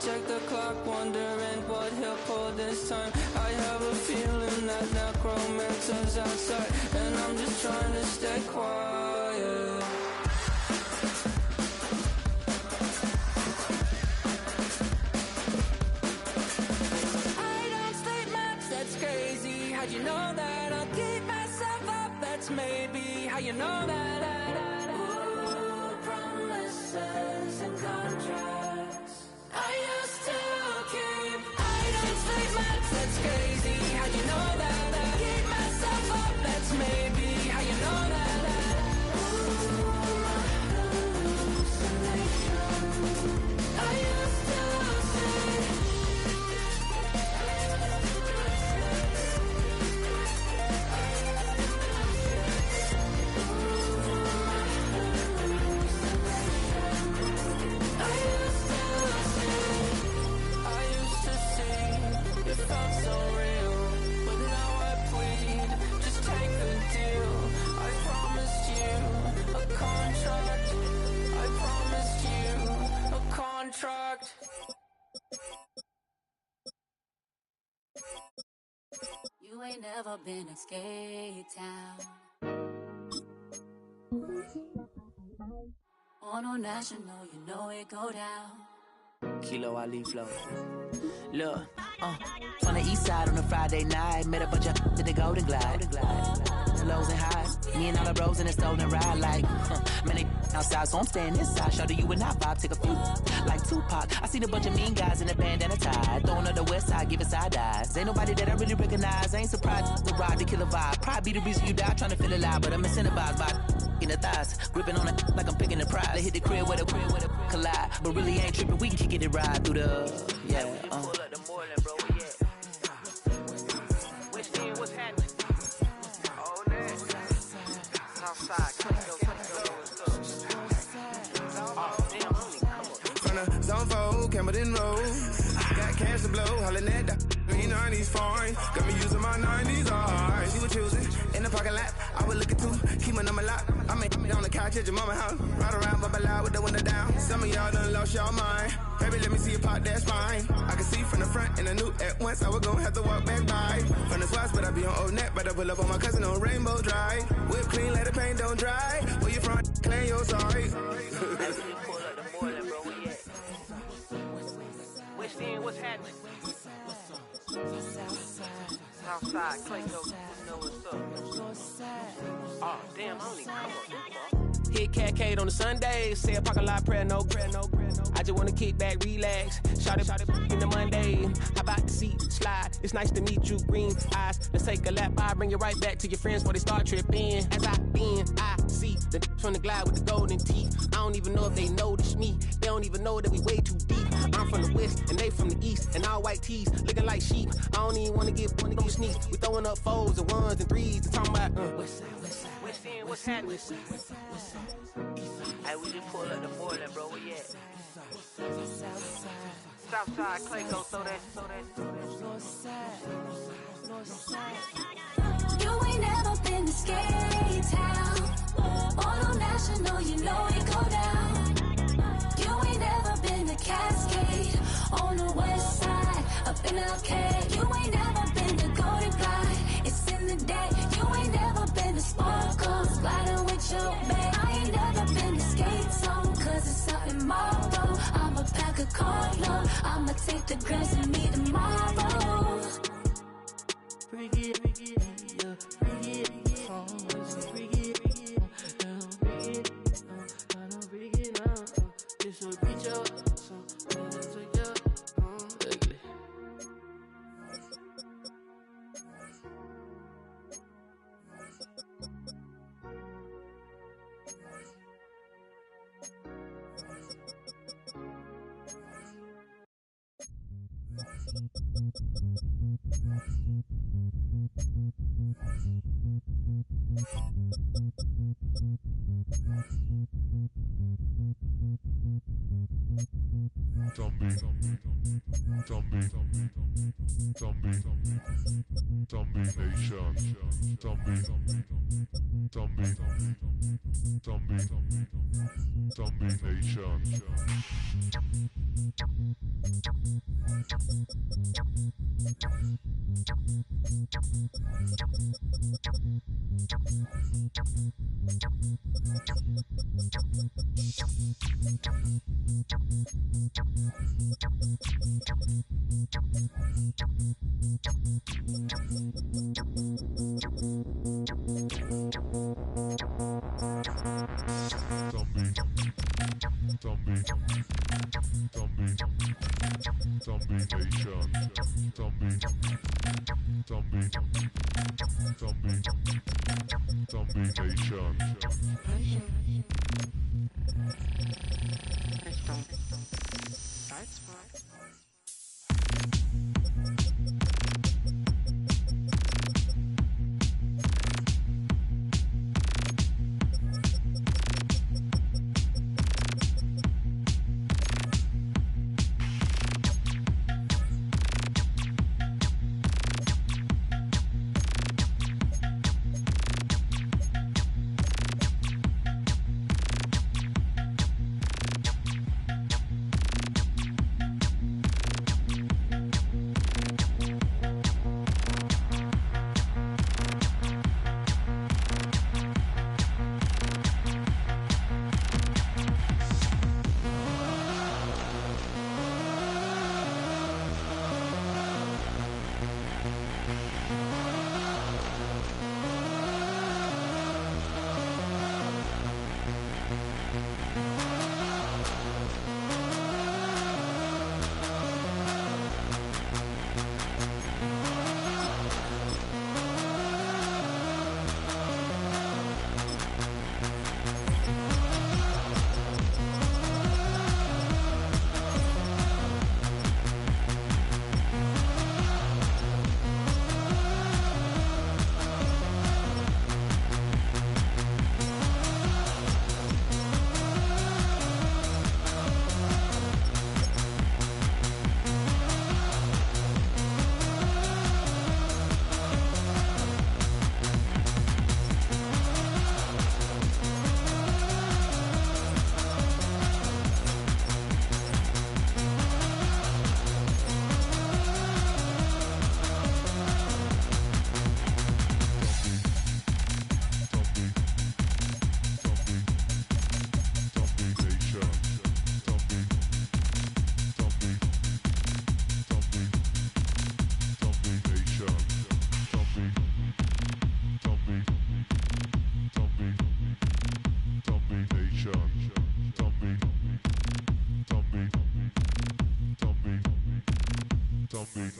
check the clock, wondering what he'll pull this time. I have a feeling that necromancer's outside, and I'm just trying to stay quiet. I don't sleep much, that's crazy. How'd you know that? I'll keep myself up, that's maybe how you know that. Ooh, promises and contracts I used to keep. I don't sleep much, that's crazy. How'd you know that? I keep myself up, that's maybe how you know that. Ooh, my hallucination. I used to say. It felt so real, but now I plead, just take the deal. I promised you a contract. I promised you a contract. You ain't never been in Skate Town. On a national, you know it go down. Kilo Ali Flow. Look, from the east side on a Friday night, met a bunch of to the Golden Glide. The lows and highs, me and all the bros in a stolen ride like, man, they outside, so I'm staying inside. Show you and I vibe, take a few like Tupac. I seen a bunch of mean guys in a bandana tie, throwing up the west side, giving side eyes. Ain't nobody that I really recognize, I ain't surprised to ride the killer vibe. Probably be the reason you die trying to feel alive, but I'm incentivized by in the thighs, gripping on it like I'm picking the prize. They hit the crib with a collide, but really ain't tripping. We can kick it and ride through the yeah. Pull up the Moreland, bro. We at West End, what's happening? Oh, that Southside, come on. Oh, damn, homie, come on. From the zone 4, Campbellton Road. Got cash to blow, hollering at the green 90s foreign. Got me using my 90s, alright. She was choosing in the parking lot. I would look at two, keep my number locked. I mean, on the couch at your mama house. Ride around, bubble loud with the window down. Some of y'all done lost y'all mind. Baby, let me see you pop, that's fine. I can see from the front and I knew at once I was gonna have to walk back by. From the spots, but I be on Old Net. But I pull up on my cousin on Rainbow Drive. Whip clean, let the paint don't dry. Where you from? Claim your sorry. Pull up the Moreland, bro. We at West End, what's happening? Southside, Clayco, you know what's up. Oh, damn, homie, come on. Hit Catcade on the Sundays, say a parking lot prayer, no. I just wanna kick back, relax, shout it in the Monday. How about the seat, slide, it's nice to meet you, green eyes. Let's take a lap by, bring you right back to your friends before they start tripping. As I see the from the glide with the golden teeth. I don't even know if they notice me, they don't even know that we way too deep. I'm from the west, and they from the east, and all white tees, looking like sheep. I don't even wanna get one of sneak. We throwing up fours and ones and threes, and talking about West End, what's happening? Hey, we just pull up the Moreland, bro. Where you at? Southside, Clayco, so that. You ain't never been to Skate Town. On national, you know it go down. You ain't never been to Cascade. On the west side, up in Arcade. You ain't never been to Golden Glide. It's in the day. You ain't never been to Sparkle. Sliding with your babe. I ain't never been to Skate Zone, cause it's out in Marlboro. I'ma pack a car, I'ma take the grams and meet tomorrow. Bring it, yeah, bring it, bring it, this will reach up, so take up, ugly. Zombie Nation, Zombie Nation.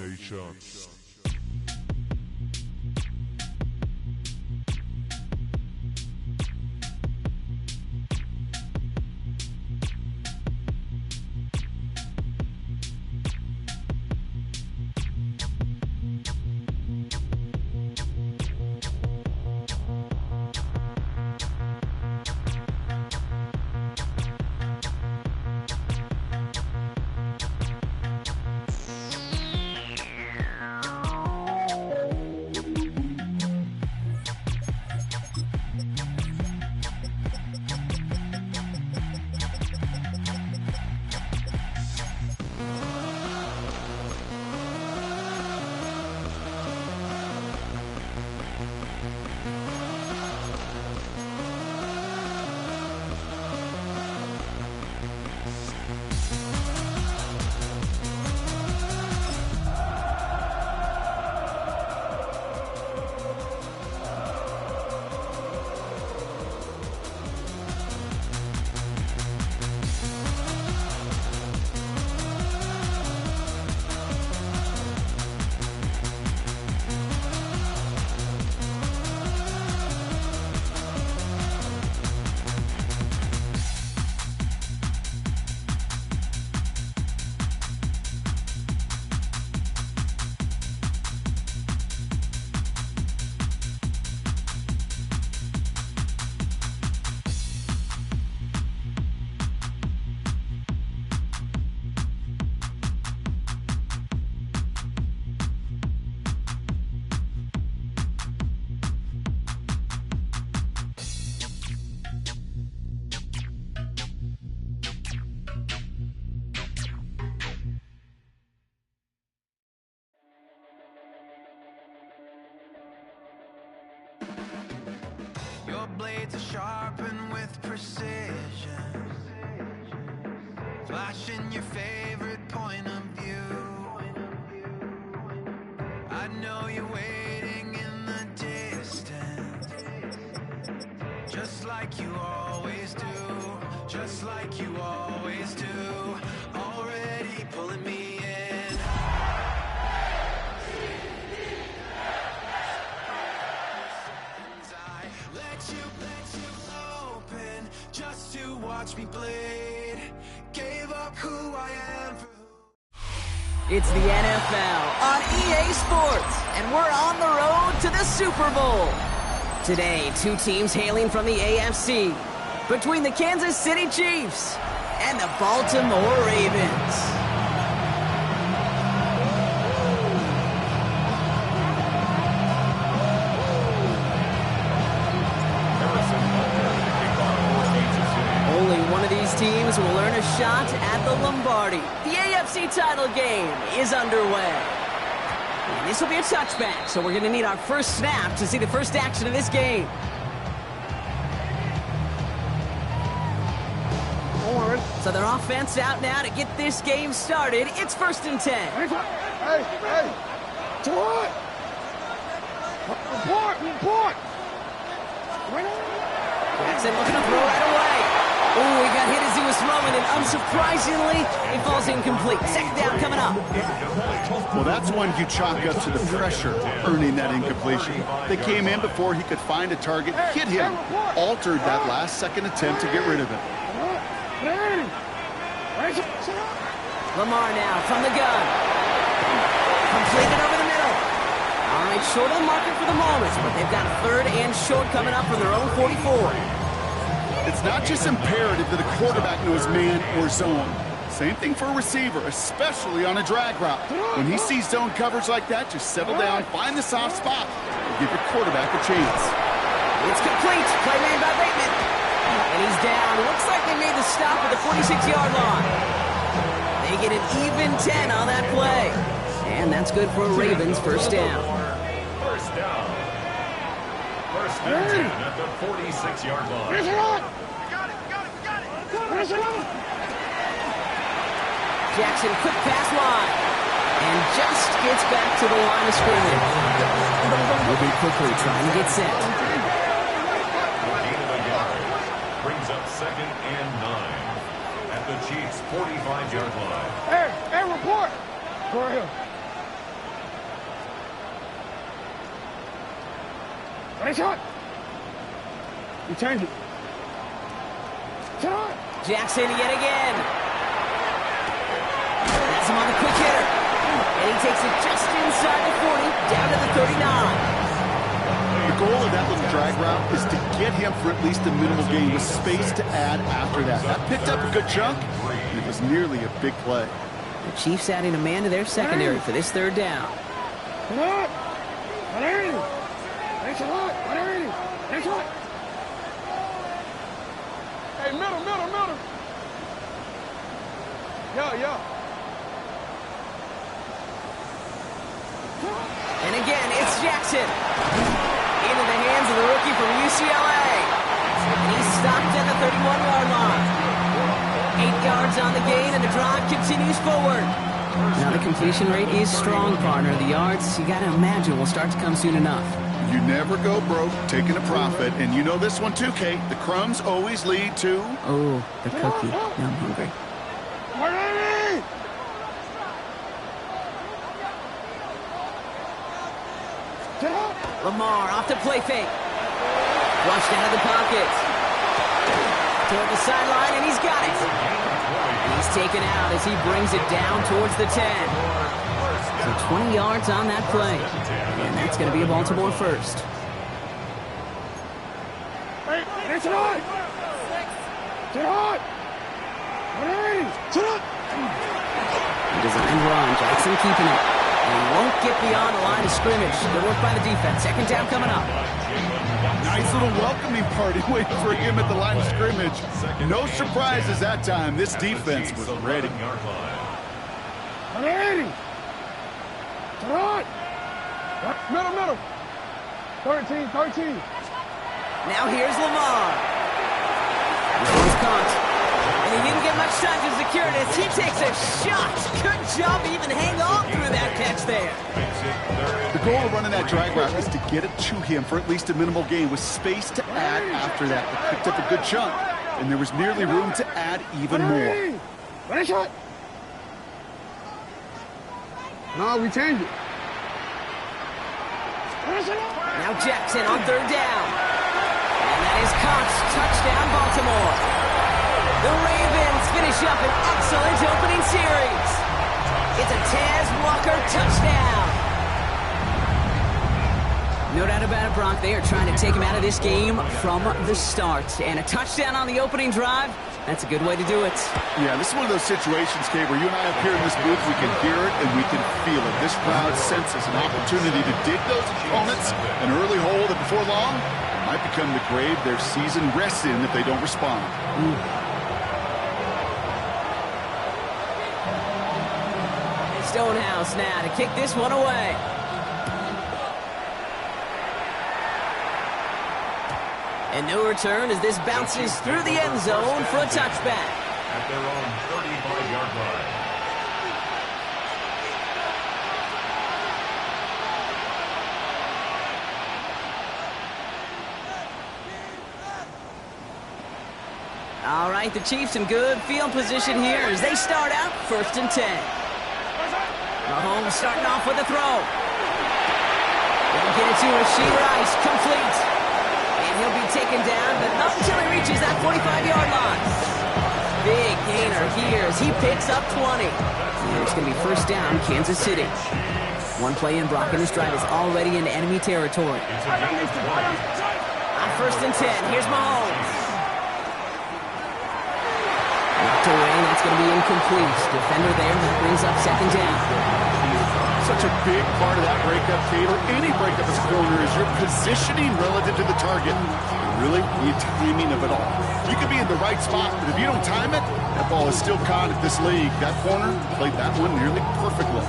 Nation. blades are sharpened with precision, flashing your favorite point of view. I know you're waiting in the distance, just like you always do, just like you always do. Already pulling me in. I let you open just to watch me bleed. Gave up who I am for who. It's the NFL on EA Sports, and we're on the road to the Super Bowl. Today, two teams hailing from the AFC, between the Kansas City Chiefs and the Baltimore Ravens. Only one of these teams will earn a shot at the Lombardi. The AFC title game is underway. And this will be a touchback, so we're going to need our first snap to see the first action of this game. So their offense out now to get this game started. It's 1st and 10. Hey! To what? Report! Jackson looking to throw right away. Ooh, he got hit as he was throwing, and unsurprisingly, it falls incomplete. Second down coming up. Well, that's one you chalk up to the pressure, earning that incompletion. They came in before he could find a target, hit him, altered that last-second attempt to get rid of him. Lamar now from the gun. Completed over the middle. All right, short of the market for the moment, but they've got a 3rd and short coming up from their own 44. It's not just imperative that a quarterback knows man or zone. Same thing for a receiver, especially on a drag route. When he sees zone coverage like that, just settle down, find the soft spot, and give your quarterback a chance. It's complete. Play made by Bateman. And he's down. Looks like they made the stop at the 46-yard line. They get an even 10 on that play. And that's good for a Ravens first down. First down. First and 10 at the 46-yard line. Jackson, quick pass wide. And just gets back to the line of scrimmage. Will be quickly trying to get set. Brings up 2nd and 9 at the Chiefs' 45-yard line. Hey, report! Go ahead. Nice shot! You change it. Shot! Jackson yet again. That's him on the quick hitter. And he takes it just inside the 40, down to the 39. The goal of that little drag route is to get him for at least a minimal gain with space to add after that. That picked up a good chunk, and it was nearly a big play. The Chiefs adding a man to their secondary for this 3rd down. Hey, middle. Yeah. And again, it's Jackson. Into the hands of the rookie from UCLA. And he's stopped at the 31-yard line. 8 yards on the gain, and the drive continues forward. Now the completion rate is strong, partner. The yards, you got to imagine, will start to come soon enough. You never go broke taking a profit, and you know this one too, Kate. The crumbs always lead to... Oh, the cookie. Now I'm hungry. Lamar off to play fake. Flushed out of the pocket. Toward the sideline, and he's got it. He's taken out as he brings it down towards the 10. So 20 yards on that play. And that's going to be a Baltimore first. Hey, it's on! Get on! Designed run. Jackson keeping it. And he won't get beyond the line of scrimmage. Good work by the defense. 2nd down coming up. Nice little welcoming party waiting for him at the line of scrimmage. No surprises that time. This defense was ready. Middle. 13. Now here's Lamar. This one's caught. And he didn't get much time to secure it as he takes a shot. Good job even hang on through that catch there. The goal of running that drag route is to get it to him for at least a minimal gain with space to add after that. They picked up a good chunk, and there was nearly room to add even more. Ready, shot. No, we changed it. Now Jackson on third down. And that is caught. Touchdown, Baltimore. The Ravens finish up an excellent opening series. It's a Taz Walker touchdown. No doubt about it, Brock. They are trying to take him out of this game from the start. And a touchdown on the opening drive, that's a good way to do it. Yeah, this is one of those situations, Kate, where you and I up here in this booth, we can hear it and we can feel it. This crowd senses an opportunity to dig those opponents an early hole that before long might become the grave their season rests in if they don't respond. Stonehouse now to kick this one away. And no return as this bounces through the end zone for a touchback. At their own 35-yard line. All right, the Chiefs in good field position here as they start out 1st and 10. Mahomes starting off with a throw. They'll get it to Rashee Rice, complete. And he'll be taken down, but not until he reaches that 45-yard line. Big gainer here as he picks up 20. And it's going to be first down, Kansas City. One play in, Brock, and this drive is already in enemy territory. On 1st and 10, here's Mahomes. Knocked away, that's going to be incomplete. Defender there, that brings up 2nd down. Such a big part of that breakup, Kate, or any breakup as a corner, is your positioning relative to the target. Really, the timing of it all. You could be in the right spot, but if you don't time it, that ball is still caught at this league. That corner played that one nearly perfectly.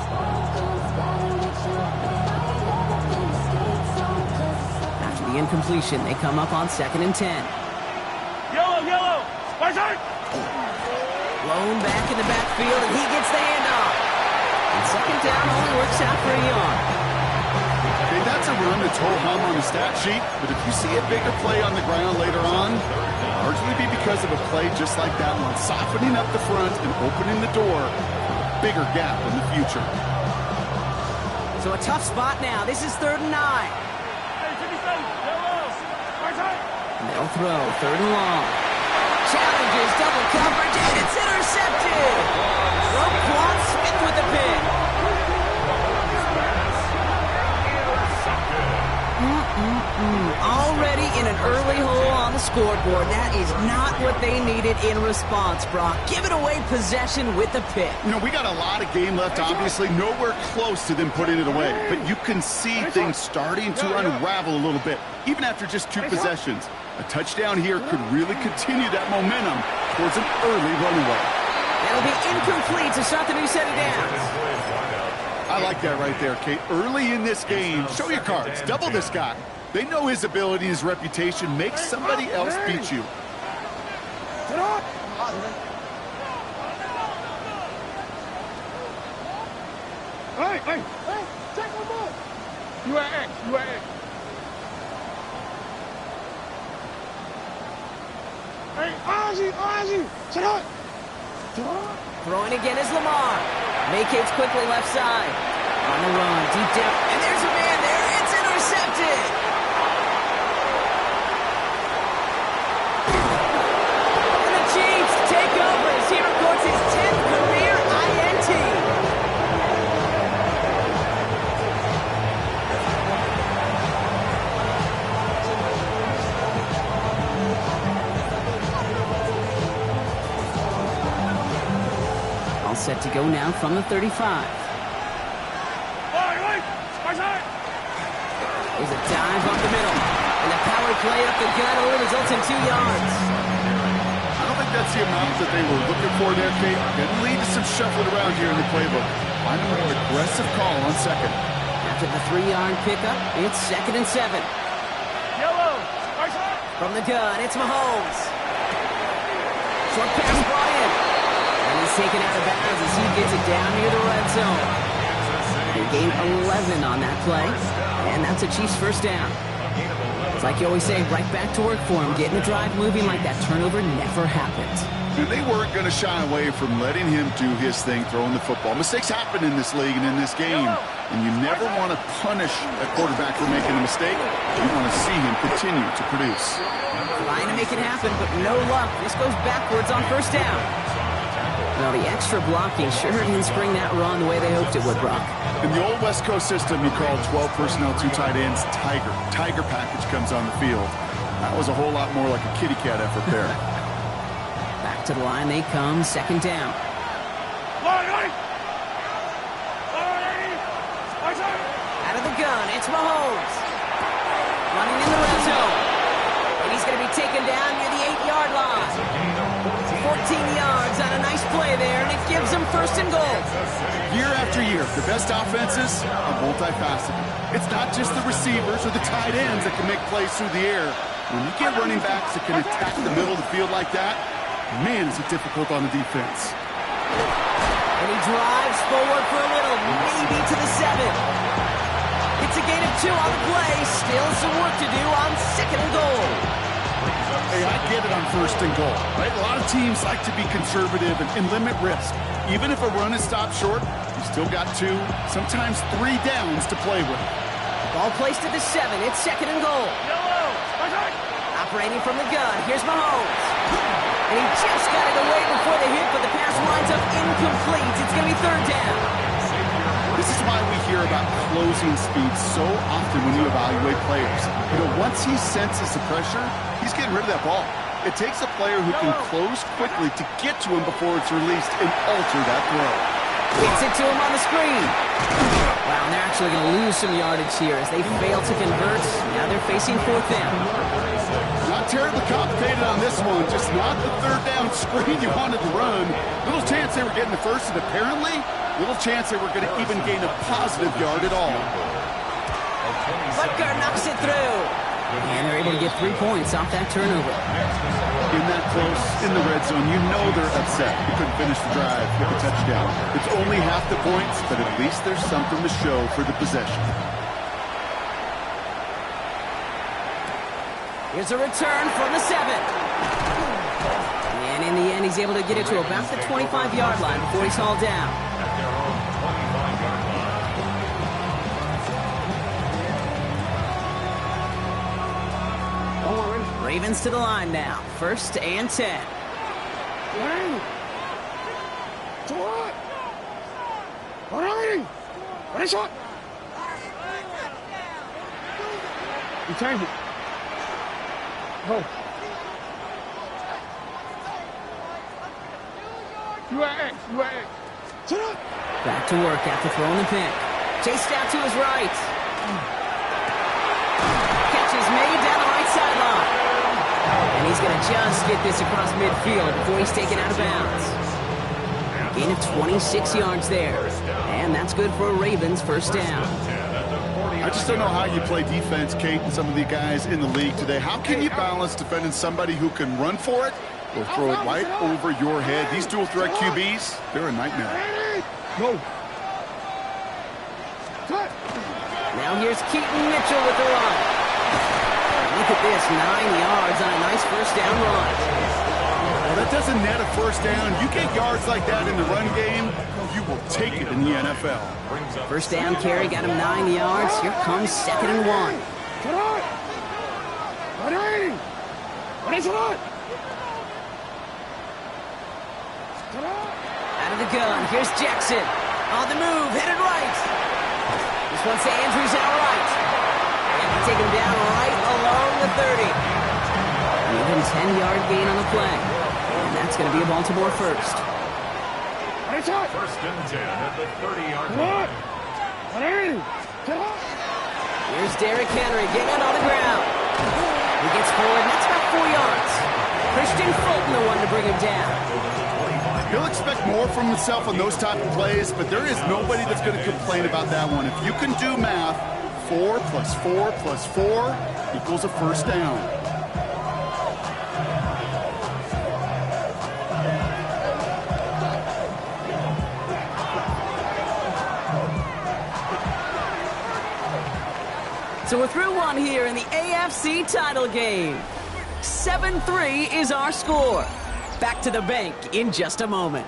After the incompletion, they come up on 2nd and 10. Yellow. Right side. Blown back in the backfield, and he gets the handoff. And 2nd down only works out for a yard. Okay, that's a run that's ho-hum on the stat sheet, but if you see a bigger play on the ground later on, it'll largely be because of a play just like that one, softening up the front and opening the door for a bigger gap in the future. So a tough spot now. This is 3rd and 9. They'll throw 3rd and long. Challenges, double coverage, and it's intercepted. Roquan Smith with the pick. Already in an early hole on the scoreboard. That is not what they needed in response, Brock. Giving away possession with the pick. You know, we got a lot of game left, obviously. Nowhere close to them putting it away. But you can see things starting to unravel a little bit, even after just 2 possessions. A touchdown here could really continue that momentum towards an early runaway. That'll be incomplete to start the new set of downs. I like that right there, Kate. Early in this game, show your cards. Double this guy. They know his ability, his reputation. Make somebody else beat you. Hey, check my ball. You at X. Hey, Ozzy, sit up. Throwing again is Lamar. Vacates quickly left side. On the run, deep down. And there's a man there. It's intercepted. And the Chiefs take over as he records his 10th career INT. All set to go now from the 35. There's a dive up the middle. And the power play up the gut only results in 2 yards. I don't think that's the amount that they were looking for there, Kate. Going to lead to some shuffling around here in the playbook. Find a more aggressive call on 2nd. After the 3-yard pickup, it's 2nd and 7. Yellow, right side. From the gun, it's Mahomes. Short pass brought in. And he's taken out of bounds as he gets it down near the red zone. They gain 11 on that play, and that's a Chiefs first down. It's like you always say, right back to work for him. Getting the drive moving like that turnover never happened. And they weren't going to shy away from letting him do his thing, throwing the football. Mistakes happen in this league and in this game, and you never want to punish a quarterback for making a mistake. You want to see him continue to produce. Trying to make it happen, but no luck. This goes backwards on first down. Well, the extra blocking sure didn't spring that run the way they hoped it would, Brock. In the old West Coast system, you call 12 personnel, 2 tight ends, Tiger. Tiger package comes on the field. That was a whole lot more like a kitty cat effort there. Back to the line they come, second down. Out of the gun, it's Mahomes. Running in the red zone. And he's going to be taken down near the 8-yard line. 14 yards on a nice play there, and it gives them first and goal. Year after year, the best offenses are multifaceted. It's not just the receivers or the tight ends that can make plays through the air. When you get running backs that can attack the middle of the field like that, man, is it difficult on the defense. And he drives forward for a little, maybe to the 7. It's a gain of 2 on the play. Still some work to do on second and goal. Hey, I get it on first and goal, right? A lot of teams like to be conservative and limit risk. Even if a run is stopped short, you still got 2, sometimes 3 downs to play with. Ball placed at the 7. It's second and goal. Operating from the gun. Here's Mahomes. And he just got it away before the hit, but the pass winds up incomplete. It's going to be third down. This is why we hear about closing speed so often when you evaluate players. You know, once he senses the pressure, he's getting rid of that ball. It takes a player who can close quickly to get to him before it's released and alter that throw. Gets it to him on the screen. Wow, and they're actually going to lose some yardage here as they fail to convert. Now they're facing fourth down. Not terribly complicated on this one, just not the third down screen you wanted to run. Little chance they were getting the first, and apparently, little chance they were going to even gain a positive yard at all. Butker knocks it through. And they're able to get 3 points off that turnover. In that close, in the red zone, you know they're upset. You couldn't finish the drive with a touchdown. It's only half the points, but at least there's something to show for the possession. Here's a return from the 7. And in the end, he's able to get it to about the 25-yard line before he's hauled down. Ravens to the line now. First and 10. You change it. Go. You are X. You are X. Sit up. Back to work after throwing the pick. Chased out to his right. Catch is made down the right sideline. And he's going to just get this across midfield before he's taken out of bounds. Gain of 26 yards there. And that's good for a Ravens first down. I just don't know how you play defense, Kate, and some of the guys in the league today. How can you balance defending somebody who can run for it or throw it right over your head? These dual threat QBs, they're a nightmare. Go. Now here's Keaton Mitchell with the run. Look at this, 9 yards on a nice first down run. Well, that doesn't net a first down. You get yards like that in the run game, you will take it in the NFL. First down carry got him 9 yards. Here comes second and 1. Out of the gun, here's Jackson. On the move, headed right. This one's to Andrews out right. And they take him down right along the 30. An even 10-yard gain on the play. And that's going to be a Baltimore first. First and 10 at the 30-yard line. Here's Derrick Henry getting on the ground. He gets forward, and that's about 4 yards. Christian Fulton, the one to bring him down. He'll expect more from himself on those type of plays, but there is nobody that's going to complain about that one. If you can do math, 4 + 4 + 4 equals a first down. So we're through one here in the AFC title game. 7-3 is our score. Back to the bank in just a moment.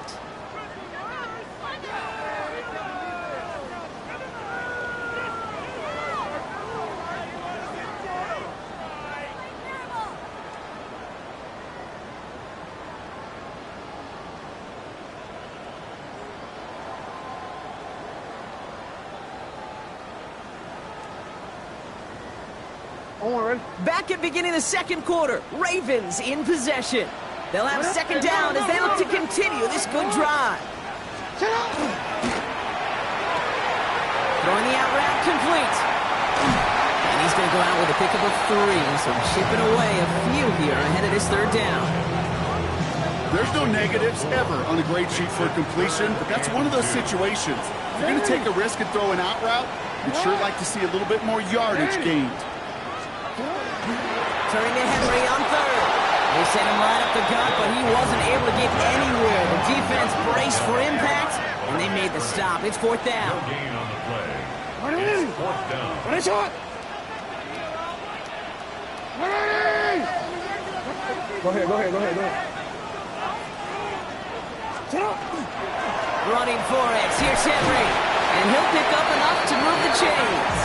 Back at beginning of the second quarter, Ravens in possession. They'll have second down as they look to continue this good drive. Throwing the out route complete. And he's going to go out with a pickup of 3, so chipping away a few here ahead of this third down. There's no negatives ever on a grade sheet for completion, but that's one of those situations. If you're going to take a risk and throw an out route, you'd sure like to see a little bit more yardage gained. Turning to Henry on third. They sent him right up the gut, but he wasn't able to get anywhere. The defense braced for impact, and they made the stop. It's fourth down. No gain on the play. It's fourth down. Go ahead. Running for it. Here's Henry. And he'll pick up enough to move the chains.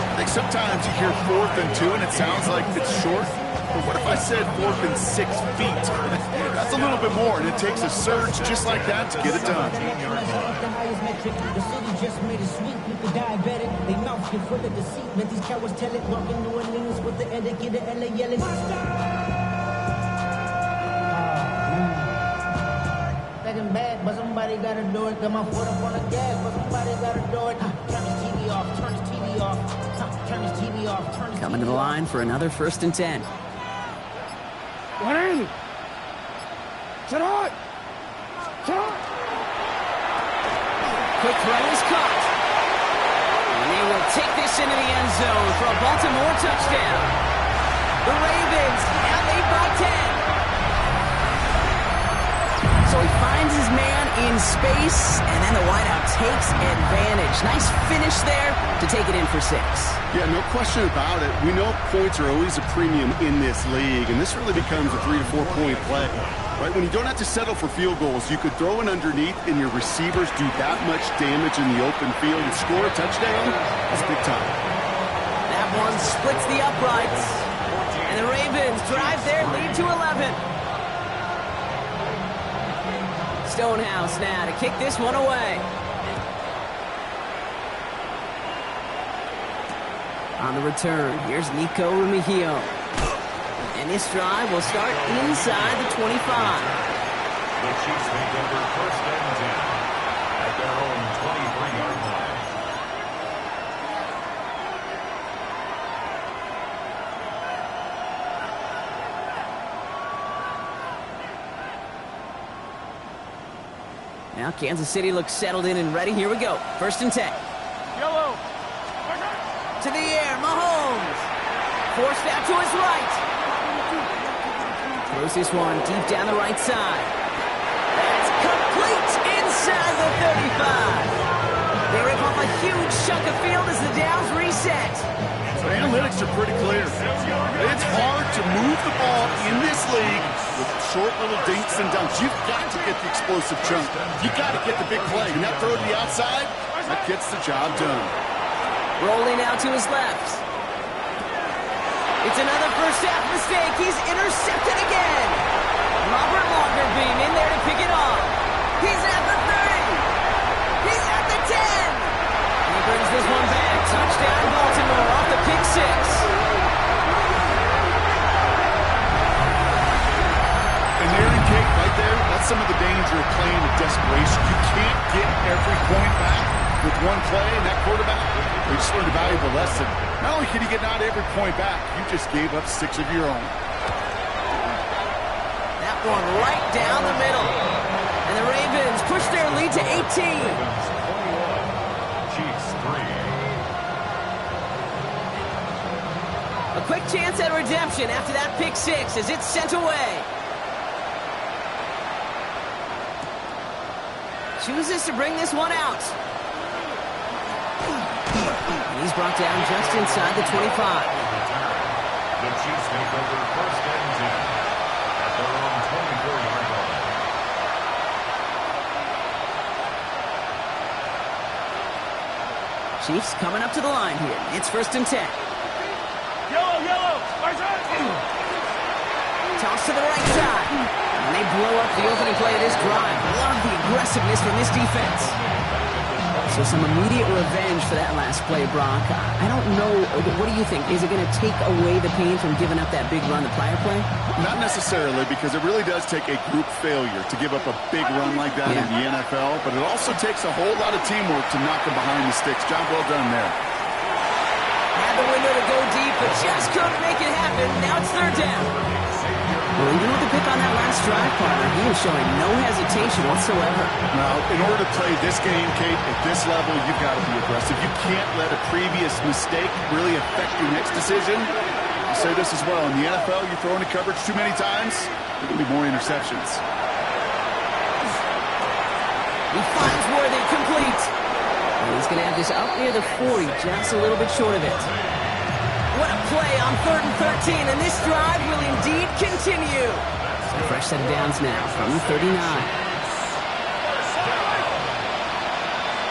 I think sometimes you hear 4th and 2 and it sounds like it's short. But what if I said 4th and 6 feet? That's a little bit more, and it takes a surge just like that to get it done. The highest metric, the city just made it sweet with the diabetic. They mouth get full of deceit. Let these cowards tell it. Walking New Orleans with the etiquette of LA yelling. Second bad, but somebody gotta do it. Got my foot up on the gas, but somebody gotta do it. Turn his TV off, turn his TV off. Turn his TV off, turn his Coming to the line for another 1st and 10. What are you? Sit on! Quick throw is caught. And they will take this into the end zone for a Baltimore touchdown. The Ravens now lead by 10. So he finds his man in space, and then the wideout takes advantage. Nice finish there to take it in for 6. Yeah, no question about it. We know points are always a premium in this league, and this really becomes a 3 to 4 point play. Right? When you don't have to settle for field goals, you could throw it underneath, and your receivers do that much damage in the open field and score a touchdown. That's big time. That one splits the uprights, and the Ravens drive their lead to 11. Stonehouse now to kick this one away. On the return, here's Nico Remigio. And this drive will start inside the 25. The Chiefs make over 1st and 10 at their own 23-yard line. Now Kansas City looks settled in and ready. Here we go. 1st and 10. Yellow. To the air, Mahomes. Forced out to his right. Throws this one deep down the right side. That's complete inside the 35. They rip off a huge chunk of field as the downs reset. So analytics are pretty clear. It's hard to move the ball in this league with short little dinks and dunks. You've got to get the explosive chunk. You've got to get the big play. And that throw to the outside, that gets the job done. Rolling out to his left. It's another first half mistake. He's intercepted again. Robert Longerbeam in there to pick it off. He's at the 30. He's at the 10. And he brings this one back. Touchdown Baltimore off the pick 6. And Aaron Cake right there, that's some of the danger of playing with desperation. You can't get every point back with one play, and that quarterback, they just learned a valuable lesson. Not only can you get not every point back, you just gave up 6 of your own. That one right down the middle. And the Ravens push their lead to 18. Chiefs 3. A quick chance at redemption after that pick 6 as it's sent away. Chooses to bring this one out. And he's brought down just inside the 25. The Chiefs take over first and 10 at their own 24-yard line. Chiefs coming up to the line here. It's first and 10. Yellow. Toss to the right side. And they blow up the opening play of this drive. Love the aggressiveness from this defense. So some immediate revenge for that last play, Brock. I don't know. What do you think? Is it going to take away the pain from giving up that big run the prior play? Not necessarily, because it really does take a group failure to give up a big run like that in the NFL. But it also takes a whole lot of teamwork to knock them behind the sticks. Job well done there. Had the window to go deep, but just couldn't make it happen. Now it's third down. Well, even with the pick on that last drive, partner, he was showing no hesitation whatsoever. Now, in order to play this game, Kate, at this level, you've got to be aggressive. You can't let a previous mistake really affect your next decision. I'll say this as well. In the NFL, you throw into coverage too many times, there will be more interceptions. He finds Worthy complete. And he's going to have this up near the 40, just a little bit short of it. What a play on 3rd and 13, and this drive will indeed continue. So a fresh set of downs now from the 39.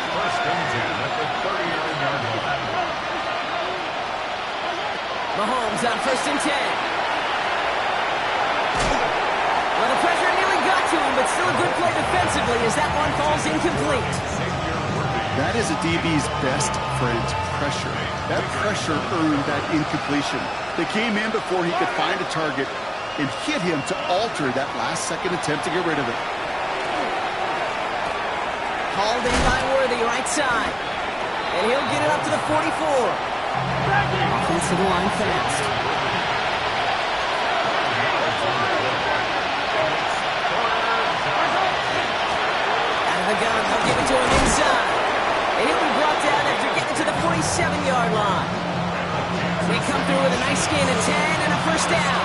First and 10 at the 30-yard line. Mahomes on first and 10. Well, the pressure nearly got to him, but still a good play defensively as that one falls incomplete. That is a DB's best friend, pressure. That pressure earned that incompletion. They came in before he could find a target and hit him to alter that last-second attempt to get rid of it. Hauled in by Worthy, right side. And he'll get it up to the 44. Offense to the line fast. Out of the gun, they'll give it to him inside. And he'll be brought down after getting to the 47-yard line. They come through with a nice gain of 10 and a first down.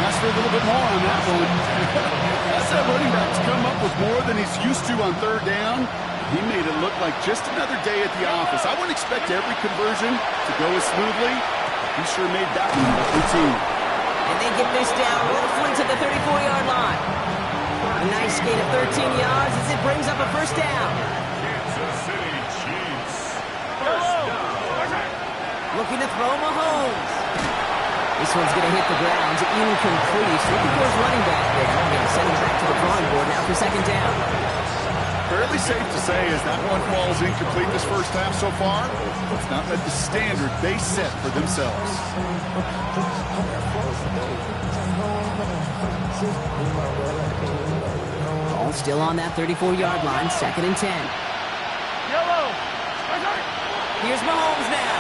Ask for a little bit more on that one. That's that running back's come up with more than he's used to on third down. He made it look like just another day at the office. I wouldn't expect every conversion to go as smoothly. He sure made that one look routine. And they get this down roughly to the 34-yard line. A nice gain of 13 yards as it brings up a first down. Kansas City Chiefs. First down. Looking to throw Mahomes. This one's going to hit the ground. Incomplete. Looking for his running back there. Going to send him back to the drawing board now for second down. Fairly safe to say as that one falls incomplete this first half so far, it's not met the standard they set for themselves. Ball still on that 34-yard line, second and 10. Yellow. Here's Mahomes now.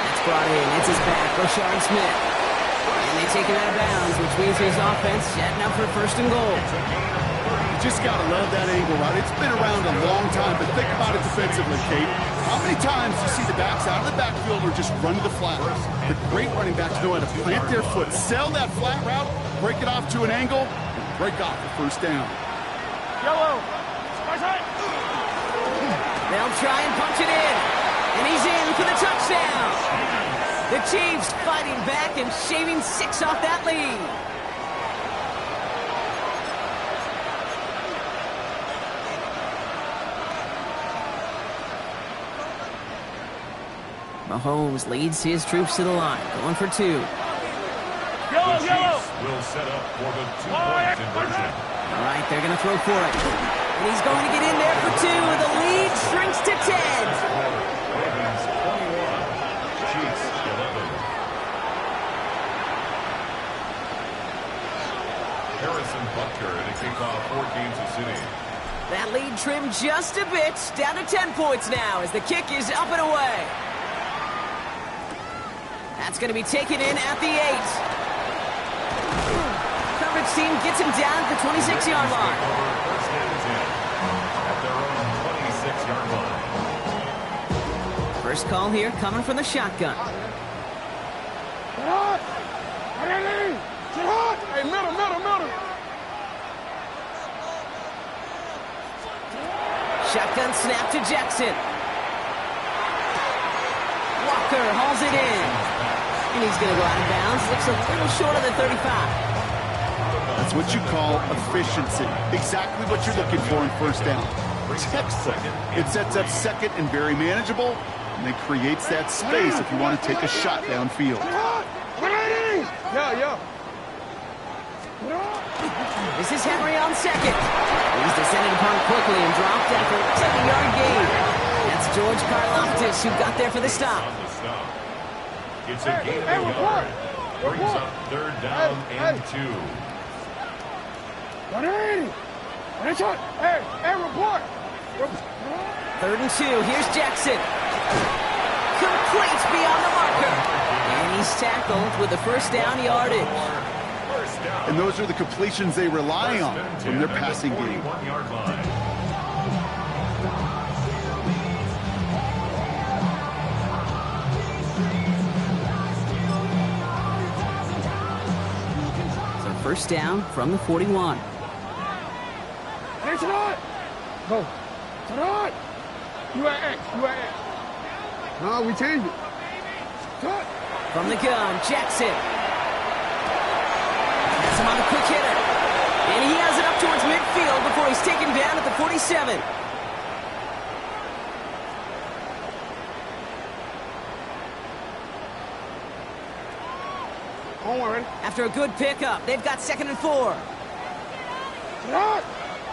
That's brought in. It's his back, Rashard Smith. And they take it out of bounds, which means his offense setting up for first and goal. You just got to love that angle, right? It's been around a long time, but think about it defensively, Kate. How many times do you see the backs out of the backfield or just run to the flat? The great running backs know how to plant their foot, sell that flat route, break it off to an angle, and break off the first down. Yellow. They'll try and punch it in. And he's in for the touchdown. The Chiefs fighting back and shaving 6 off that lead. Mahomes leads his troops to the line, going for 2. The Chiefs will set up for the 2-point conversion. All right, they're going to throw for it. And he's going to get in there for 2. The lead shrinks to 10. Ravens 21, Chiefs 11. Harrison Butker to kick off for Kansas City. That lead trimmed just a bit, down to 10 points now as the kick is up and away. That's going to be taken in at the 8. Coverage team gets him down at the 26-yard line. First and 10 at their own 26-yard line. First call here coming from the shotgun. Hey, middle. Shotgun snap to Jackson. Walker hauls it in. And he's going to go out of bounds. Looks a little short of the 35. That's what you call efficiency. Exactly what you're looking for in first down. Textbook. It sets up second and very manageable, and it creates that space if you want to take a shot downfield. This is Henry on second. He's descended upon quickly and dropped after it looks like a yard gain. That's George Karlaftis who got there for the stop. It's a gain of a yard. Brings up third down and 2. 180. Hey, report. Third and 2. Here's Jackson. Complete beyond the marker. And he's tackled with the first down yardage. And those are the completions they rely on from their passing game. 41-yard line. So first down from the 41. Hey, Tanat! Go. Tanat! You at X. No, we changed it. Tanat! From the gun, Jackson. That's him on a quick hitter. And he has it up towards midfield before he's taken down at the 47. Don't worry. After a good pickup, they've got 2nd and 4. Tanat!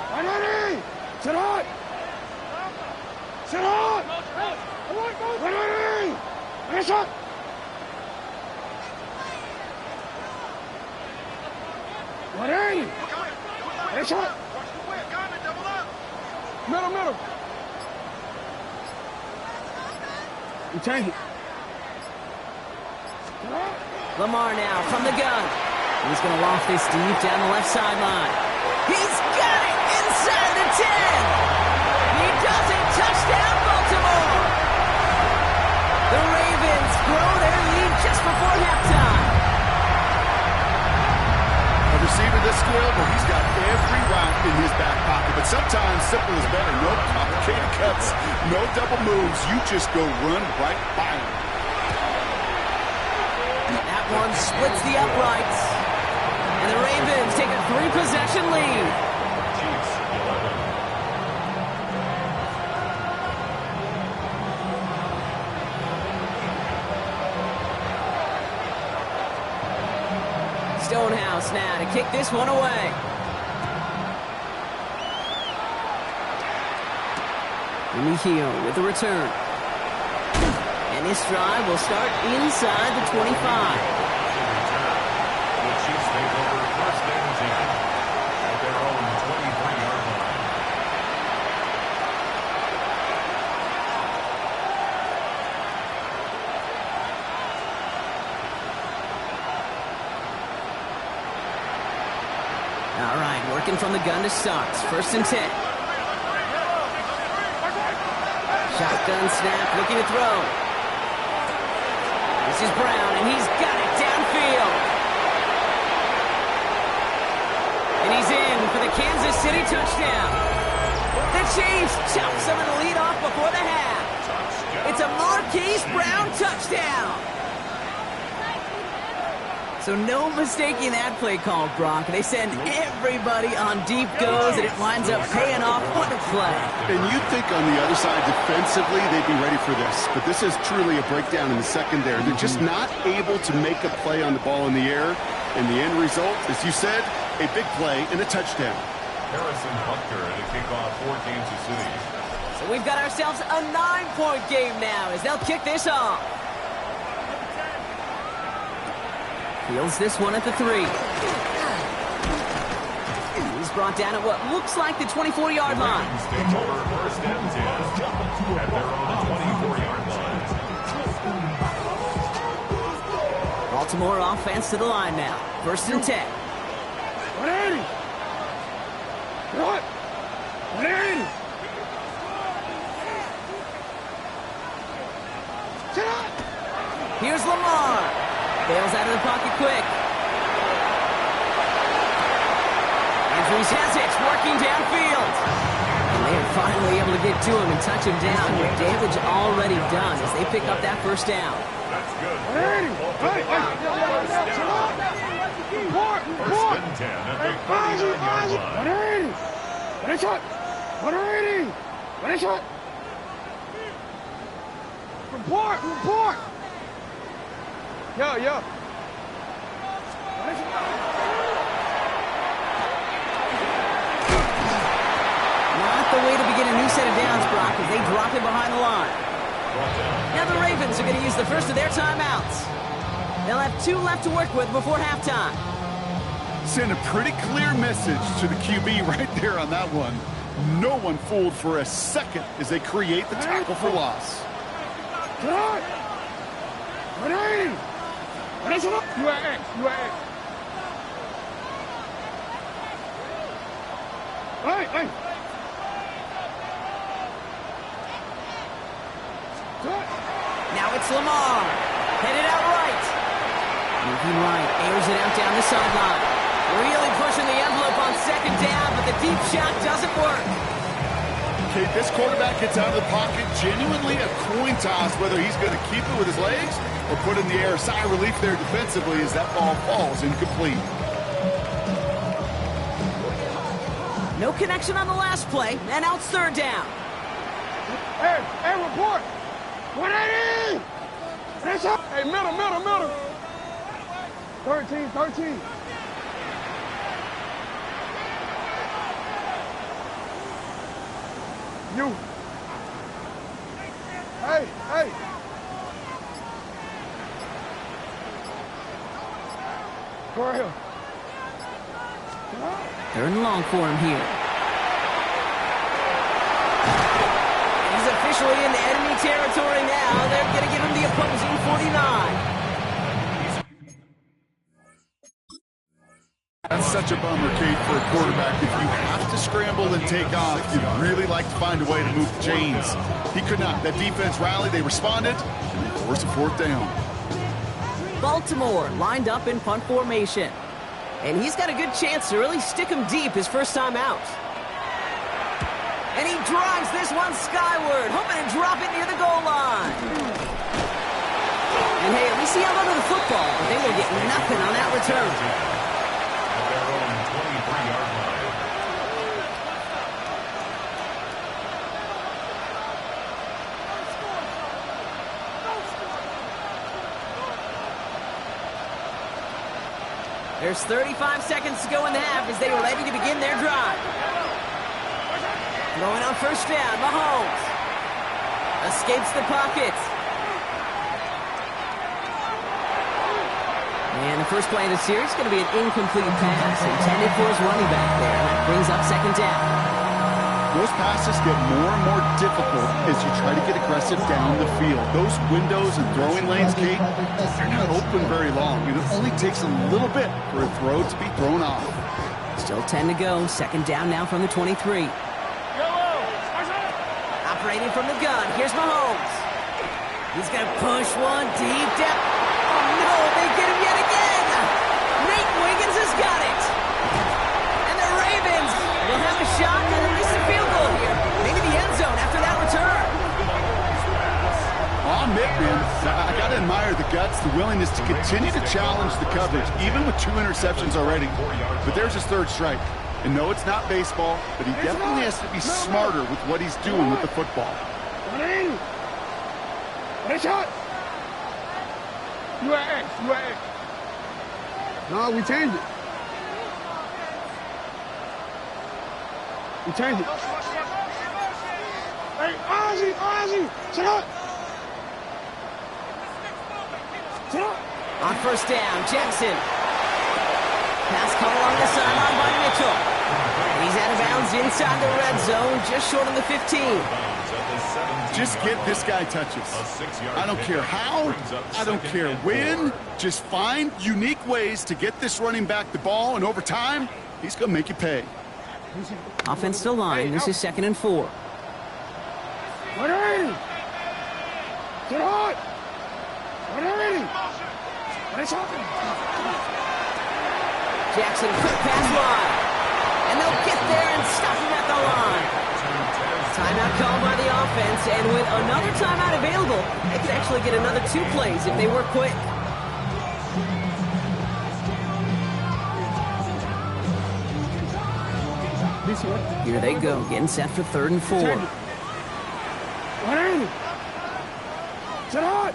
180! Tanat! Tanat! 180! Nice shot! Nice shot! Middle. We change it. Lamar now from the gun. He's going to loft this deep down the left sideline. He's got it inside the 10. He does it. Touchdown, Baltimore. The Ravens grow their lead just before halftime. A receiver this skilled, well, he's got every route in his back pocket. But sometimes simple is better. No complicated cuts, no double moves. You just go run right by him. That one splits the uprights. And the Ravens take a 3-possession lead. Chiefs 11. Stonehouse now to kick this one away. Mejio with the return. And this drive will start inside the 25. The Chiefs take over first and 10 at their own 23-yard line. All right, working from the gun to start. First and 10. Shotgun snap, looking to throw. This is Brown, and he's got it downfield. And he's in for the Kansas City touchdown. The Chiefs chop some of the lead off before the half. It's a Marquise Brown touchdown. So no mistaking that play call, Brock. They send everybody on deep goes, and it winds up paying off. What a play. And you'd think on the other side defensively they'd be ready for this. But this is truly a breakdown in the secondary. They're just not able to make a play on the ball in the air. And the end result, as you said, a big play and a touchdown. Harrison Butker at a kickoff for Kansas City. So we've got ourselves a 9-point game now as they'll kick this off. Fields this one at the 3. He's brought down at what looks like the 24-yard line. Take over first and 10 at their own 24-yard line. Baltimore offense to the line now. First and 10. 180. What? 180. Sit up. Here's Lamar. Bails out of the pocket quick. Andrews has it, working downfield. And They are finally able to get to him and touch him down with damage already done as they pick up that first down. That's good. Hey, report. First and 10 at the 39-yard line. 180. Report. Yeah. Not the way to begin a new set of downs, Brock, as they drop him behind the line. Now the Ravens are going to use the first of their timeouts. They'll have 2 left to work with before halftime. Send a pretty clear message to the QB right there on that one. No one fooled for a second as they create the tackle for loss. You are X. Hey. Now it's Lamar. Headed out right. Moving right. Airs it out down the sideline. Really pushing the envelope on second down, but the deep shot doesn't work. Okay, this quarterback gets out of the pocket, genuinely a coin toss whether he's going to keep it with his legs or put it in the air. Sigh of relief there defensively as that ball falls incomplete. No connection on the last play, and now it's third down. Hey, report. 180. Hey, middle. 13. You. Hey. Go ahead. Third and long for him here. He's officially in the enemy territory now. They're going to give him the opposing 49. That's such a bummer, Kate, for a quarterback. If you have to scramble and take off, you'd really like to find a way to move the chains. He could not. That defense rallied, they responded, and they forced a fourth down. Baltimore lined up in punt formation. And he's got a good chance to really stick him deep his first time out. And he drives this one skyward, hoping to drop it near the goal line. And hey, at least he held onto the football, but they will get nothing on that return. There's 35 seconds to go in the half as they are ready to begin their drive. Throwing on first down, Mahomes. Escapes the pocket. And the first play of the series is going to be an incomplete pass intended for his running back there. And that brings up second down. Those passes get more and more difficult as you try to get aggressive down the field. Those windows and throwing lanes, Kate, they're not open very long. It only takes a little bit for a throw to be thrown off. Still 10 to go. Second down now from the 23. Operating from the gun. Here's Mahomes. He's going to push one deep down. Oh, no, they get him yet again. Nate Wiggins has got it. And the Ravens will have a shot at at least a field goal here. Maybe the end zone after that return. I'll admit, man, I got to admire the guts, the willingness to continue to challenge the coverage, even with 2 interceptions already. But there's his third strike. And no, it's not baseball, but he definitely has to be smarter with what he's doing with the football. 180. Nice shot. You are X. No, we changed it. Hey, Ozzy, sit up. On first down, Jackson. Pass caught along the sideline by Mitchell. He's out of bounds inside the red zone, just short of the 15. Just get this guy touches. I don't care how, I don't care when. Just find unique ways to get this running back the ball, and over time, he's going to make you pay. Offensive line, this is 2nd and 4. 180. Get hot. 180. Nice shot. Jackson, quick pass line. And they'll get there and stop him at the line. Timeout called by the offense, and with another timeout available, they could actually get another 2 plays if they work quick. Here they go, getting set for 3rd and 4. Sit on!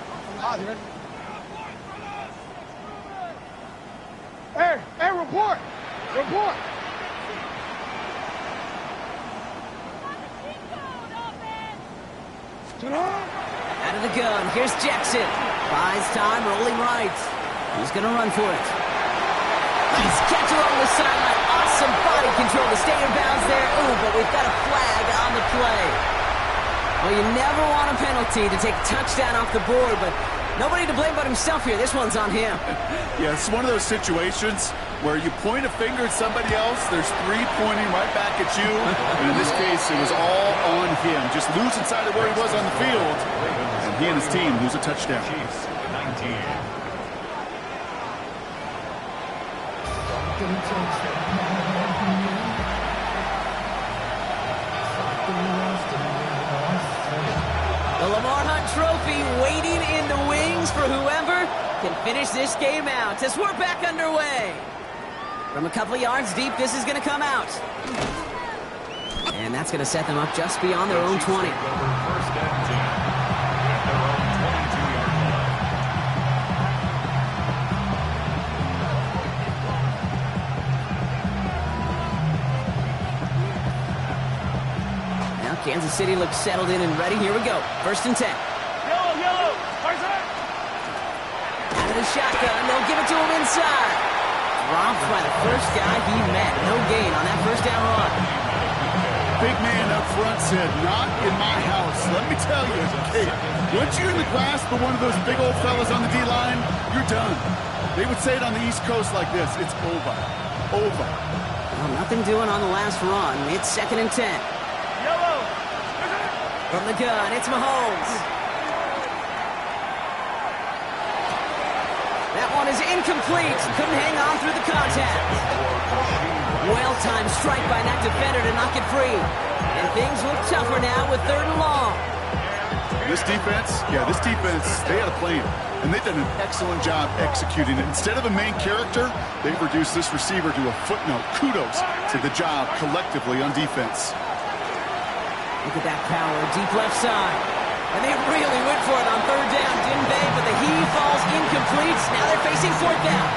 Hey, report! Report! Out of the gun, here's Jackson. Buys time, rolling right. He's going to run for it. Nice catch along the sideline. Awesome body control to stay in bounds there. Ooh, but we've got a flag on the play. Well, you never want a penalty to take a touchdown off the board, but nobody to blame but himself here. This one's on him. Yeah, it's one of those situations where you point a finger at somebody else, there's 3 pointing right back at you, and in this case, it was all on him. Just losing sight of where he was on the field, and he and his team lose a touchdown. Chiefs, 19. The Lamar Hunt Trophy waiting in the wings for whoever can finish this game out as we're back underway. From a couple of yards deep, this is going to come out. And that's going to set them up just beyond their own 20. First and 10 at their own 22-yard line. Now Kansas City looks settled in and ready. Here we go. 1st and 10. Yellow! Out of the shotgun, they'll give it to him inside. Dropped by the first guy he met. No gain on that first down run. Big man up front said, not in my house. Let me tell you, hey, once you're in the grasp of one of those big old fellas on the D-line, you're done. They would say it on the East Coast like this, it's over. Over. Well, nothing doing on the last run. It's 2nd and 10. Yellow! From the gun, it's Mahomes. That one is incomplete. Couldn't hang on through the contact. Well-timed strike by that defender to knock it free. And things look tougher now with 3rd and long. This defense, they had a plan. And they've done an excellent job executing it. Instead of a main character, they've reduced this receiver to a footnote. Kudos to the job collectively on defense. Look at that power, deep left side. And they really went for it on 3rd down, didn't they? But the heave falls incomplete. Now they're facing 4th down.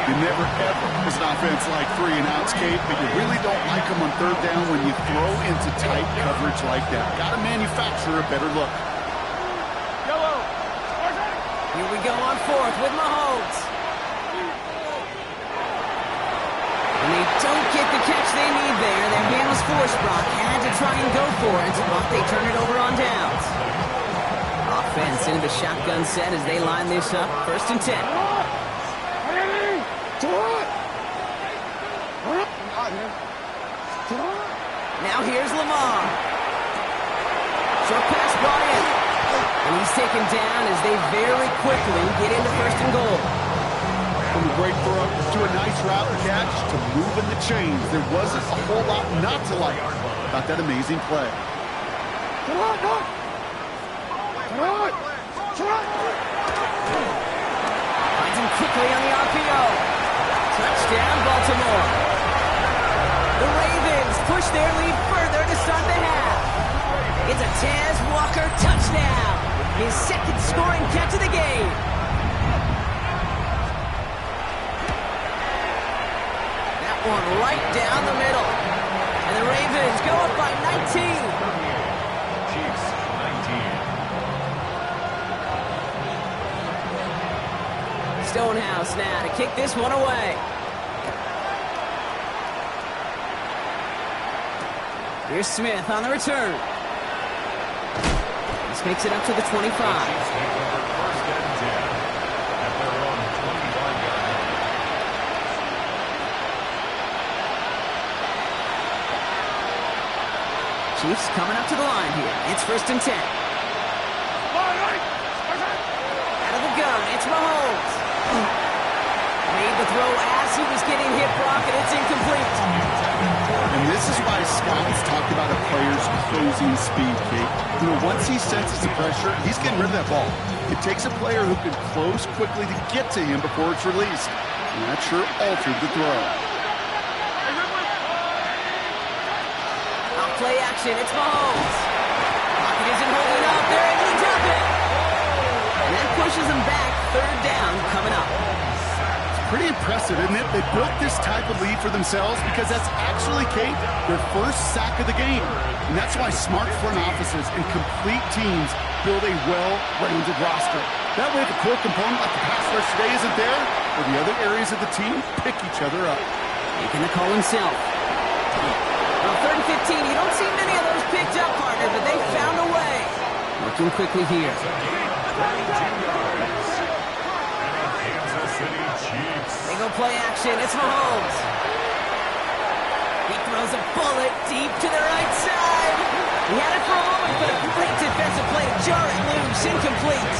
You never, ever, as an offense, like 3 and outs, Kate, but you really don't like them on 3rd down when you throw into tight coverage like that. Got to manufacture a better look. Yellow! Here we go on 4th with Mahomes. And they don't get the catch they need there. That man was forced, Brock. Had to try and go for it, but they turn it over on downs. Offense into the shotgun set as they line this up. 1st and 10. Now here's Lamar. Short pass brought in. And he's taken down as they very quickly get into 1st and goal. From a great throw to a nice route catch to moving the chains. There wasn't a whole lot not to like about that amazing play. Finds him quickly on the RPO. Touchdown, Baltimore. The Ravens push their lead further to start the half. It's a Tez Walker touchdown. His 2nd scoring catch of the game. That one right down the middle. And the Ravens go up by 19. Chiefs, 19. Stonehouse now to kick this one away. Here's Smith on the return. This makes it up to the 25. Chiefs take over 1st and 10 at their own 25-yard line. Chiefs coming up to the line here. It's 1st and 10. Out of the gun, it's Mahomes. Made the throw as he was getting hit, Brock, and it's incomplete. And this is why scouts talk about a player's closing speed, Kate. You know, once he senses the pressure, he's getting rid of that ball. It takes a player who can close quickly to get to him before it's released. And that sure altered the throw. Off play action, it's Mahomes. Pocket isn't holding up, they're able to drop it. And that pushes them back, third down coming up. Pretty impressive, isn't it? They built this type of lead for themselves because that's actually, Kate, their first sack of the game. And that's why smart front offices and complete teams build a well-rounded roster. That way, if a core component like the pass rush today isn't there, or the other areas of the team pick each other up. Making the call himself. Well, 3rd and 15, you don't see many of those picked up, partner, but they found a way. Working quickly here. They go play action. It's Mahomes. He throws a bullet deep to the right side. He had it for a moment, but a great defensive play to jar it loose. Incomplete.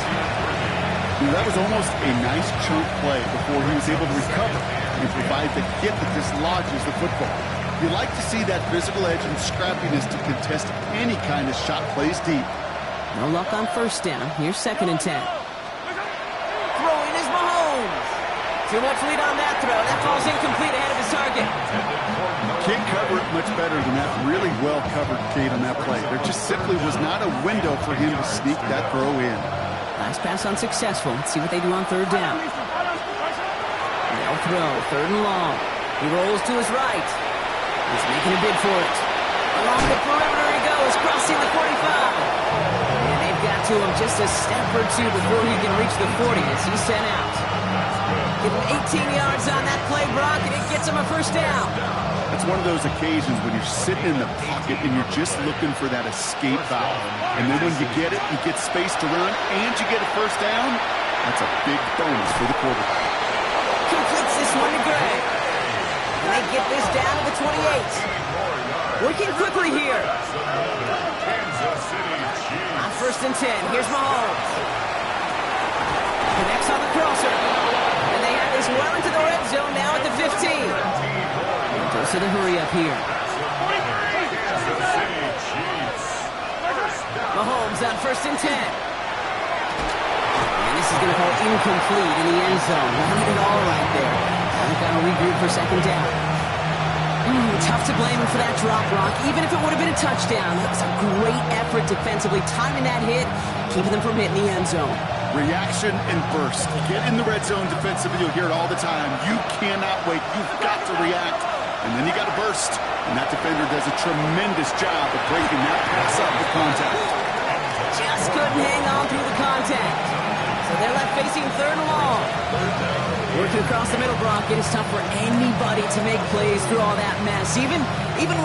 That was almost a nice chunk play before he was able to recover and provide the hit that dislodges the football. You like to see that physical edge and scrappiness to contest any kind of shot plays deep. No luck on first down. Here's 2nd and 10. Throwing is Mahomes. Too much lead on that throw. That ball's incomplete ahead of his target. Can't cover it much better than that really well-covered Kate on that play. There just simply was not a window for him to sneak that throw in. Last pass unsuccessful. Let's see what they do on 3rd down. They'll throw. 3rd and long. He rolls to his right. He's making a bid for it. Along the perimeter he goes, crossing the 45. And they've got to him just a step or two before he can reach the 40 as he's sent out. Give him 18 yards on that play, Brock, and it gets him a first down. That's one of those occasions when you're sitting in the pocket and you're just looking for that escape valve. And then when you get it, you get space to run, and you get a first down. That's a big bonus for the quarterback. Completes this one to Gray. And they get this down to the 28. Working quickly here. On 1st and 10, here's Mahomes. Connects on the crosser. And they have this well into the red zone now at the 15. Goes to the hurry up here. Mahomes on 1st and 10. And this is going to fall incomplete in the end zone. Not it all right there. I've got to regroup for 2nd down. Tough to blame him for that drop, Rock. Even if it would have been a touchdown, that was a great effort defensively, timing that hit, keeping them from hitting the end zone. Reaction and burst. Get in the red zone defensively. You'll hear it all the time. You cannot wait. You've got to react. And then you got to burst. And that defender does a tremendous job of breaking that pass up with contact. Just couldn't hang on through the contact. So they're left facing 3rd and long. Working across the middle, Brock. It is tough for anybody to make plays through all that mess. Even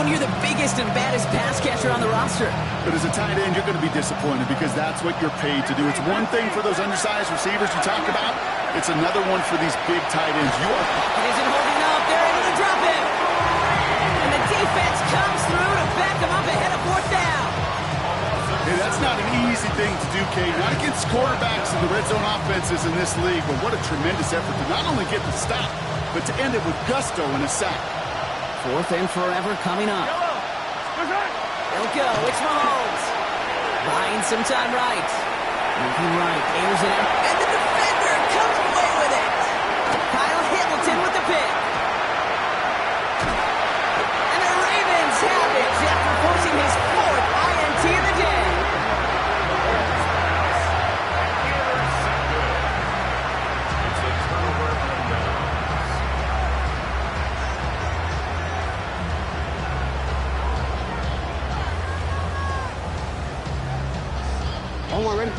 when you're the biggest and baddest pass catcher on the roster. But as a tight end, you're going to be disappointed because that's what you're paid to do. It's one thing for those undersized receivers you talk about. It's another one for these big tight ends. Pocket isn't holding up. They're able to drop him. And the defense comes through to back him up ahead of 4th down. Hey, that's not an easy thing to do, Kate. Not against quarterbacks in the red zone offenses in this league, but what a tremendous effort to not only get the stop, but to end it with gusto and a sack. 4th and forever coming up. They'll go. It's Mahomes. Buying some time right. Moving right. Airs it out. And the defender comes away with it. Kyle Hamilton with the pick. And the Ravens have it after forcing his 4th INT of the day.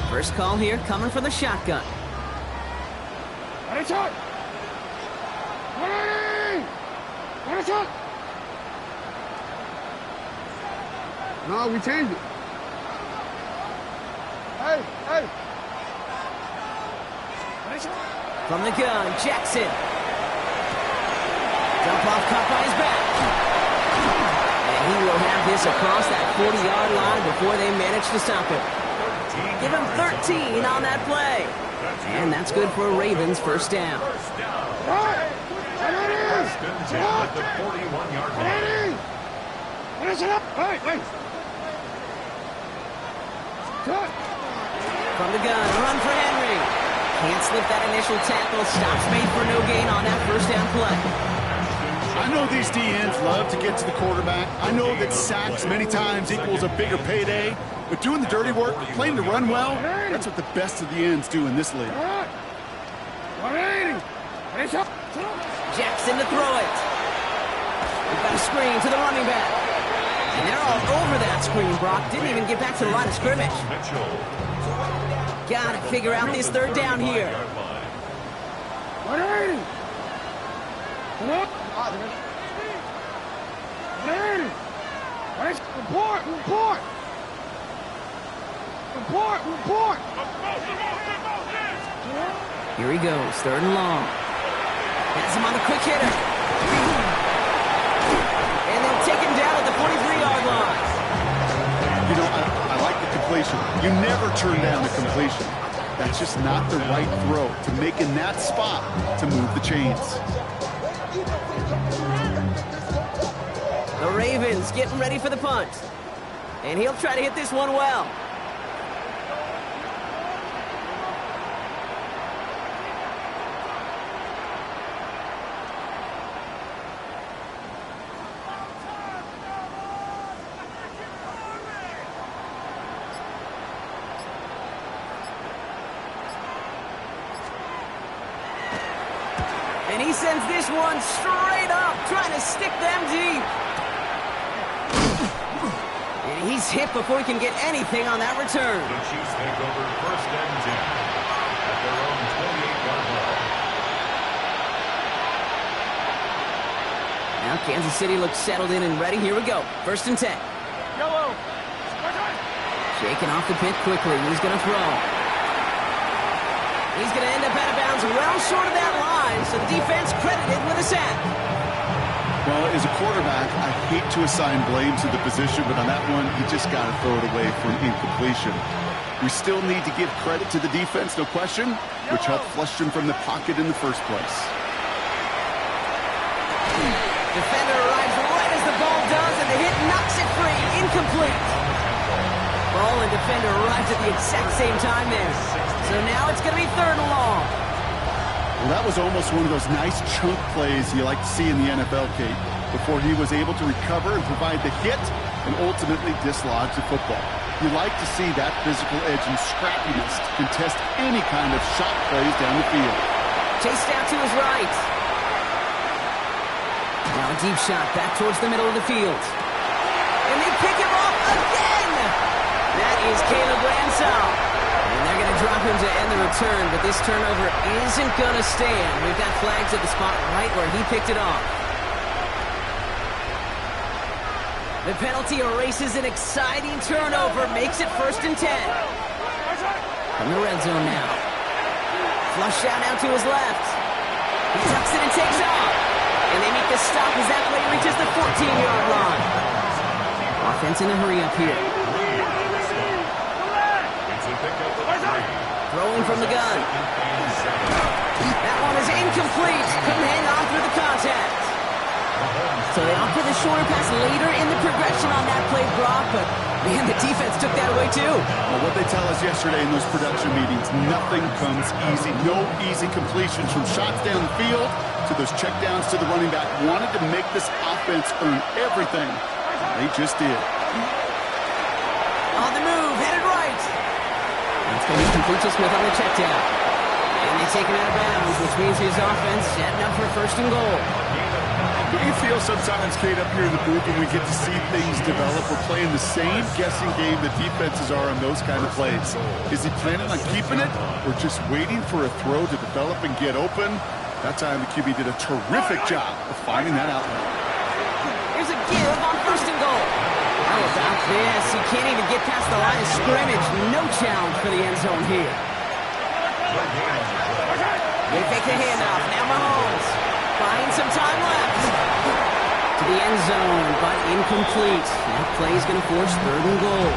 First call here coming for the shotgun. No, we changed it. Hey. From the gun, Jackson. Dump off caught by his back. And he will have this across that 40-yard line before they manage to stop him. Give him 13 on that play. And that's good for a Ravens first down. First down. At the 41-yard line. Listen up. Hey. From the gun, run for Henry. Can't slip that initial tackle. Stops made for no gain on that first down play. I know these DNs love to get to the quarterback. I know that sacks many times equals a bigger payday. But doing the dirty work, playing to run well, that's what the best of the ends do in this league. Jackson to throw it. We've got a screen to the running back. And they're all over that screen, Brock. Didn't even get back to the line of scrimmage. Got to figure out this third down here. Report. Here he goes, third and long. Has him on the quick hitter. And they'll take him down at the 43-yard line. You know, I like the completion. You never turn down the completion. That's just not the right throw to make in that spot to move the chains. The Ravens getting ready for the punt. And he'll try to hit this one well. And he sends this one straight up, trying to stick them deep. And he's hit before he can get anything on that return. The Chiefs take over first and 10 at their own 28-yard line. Now Kansas City looks settled in and ready. Here we go. First and 10. Yellow. Shaking off the pit quickly. He's going to throw. He's going to end up out of bounds well short of that line, so the defense credited with a sack. Well, as a quarterback, I hate to assign blame to the position, but on that one, you just got to throw it away for an incompletion. We still need to give credit to the defense, no question, which helped flush them from the pocket in the first place. Defender arrives right as the ball does, and the hit knocks it free. Incomplete. Ball and defender arrives at the exact same time there. So now it's going to be third and long. Well, that was almost one of those nice chunk plays you like to see in the NFL, Kate, before he was able to recover and provide the hit and ultimately dislodge the football. You like to see that physical edge and scrappiness to contest any kind of shot plays down the field. Chased out to his right. Now a deep shot back towards the middle of the field. And they pick him off again! That is Caleb Ransall. And they're going to drop him to end the return, but this turnover isn't going to stand. We've got flags at the spot right where he picked it off. The penalty erases an exciting turnover, makes it first and 10. From the red zone now. Flush out now to his left. He tucks it and takes off. And they make the stop as that play reaches the 14-yard line. Offense in a hurry up here. Throwing from the gun. That one is incomplete. Couldn't hang on through the contact. So they opt for the shorter pass later in the progression on that play, Brock, but man, the defense took that away too. Well, what they tell us yesterday in those production meetings, nothing comes easy. No easy completions from shots down the field to those checkdowns to the running back. Wanted to make this offense earn everything. They just did. On the move, headed right. That's going to be complete to Smith on the check down. And they take him out of bounds, which means his offense setting up for first and goal. Do you feel sometimes, Kate, up here in the booth when we get to see things develop, we're playing the same guessing game the defenses are on those kind of plays? Is he planning on keeping it or just waiting for a throw to develop and get open? That time the QB did a terrific job of finding that outlet. Here's a give on first and goal. How about this? He can't even get past the line of scrimmage. No challenge for the end zone here. They fake the handoff. Now Mahomes finds some time left. To the end zone, but incomplete. That play is going to force third and goal.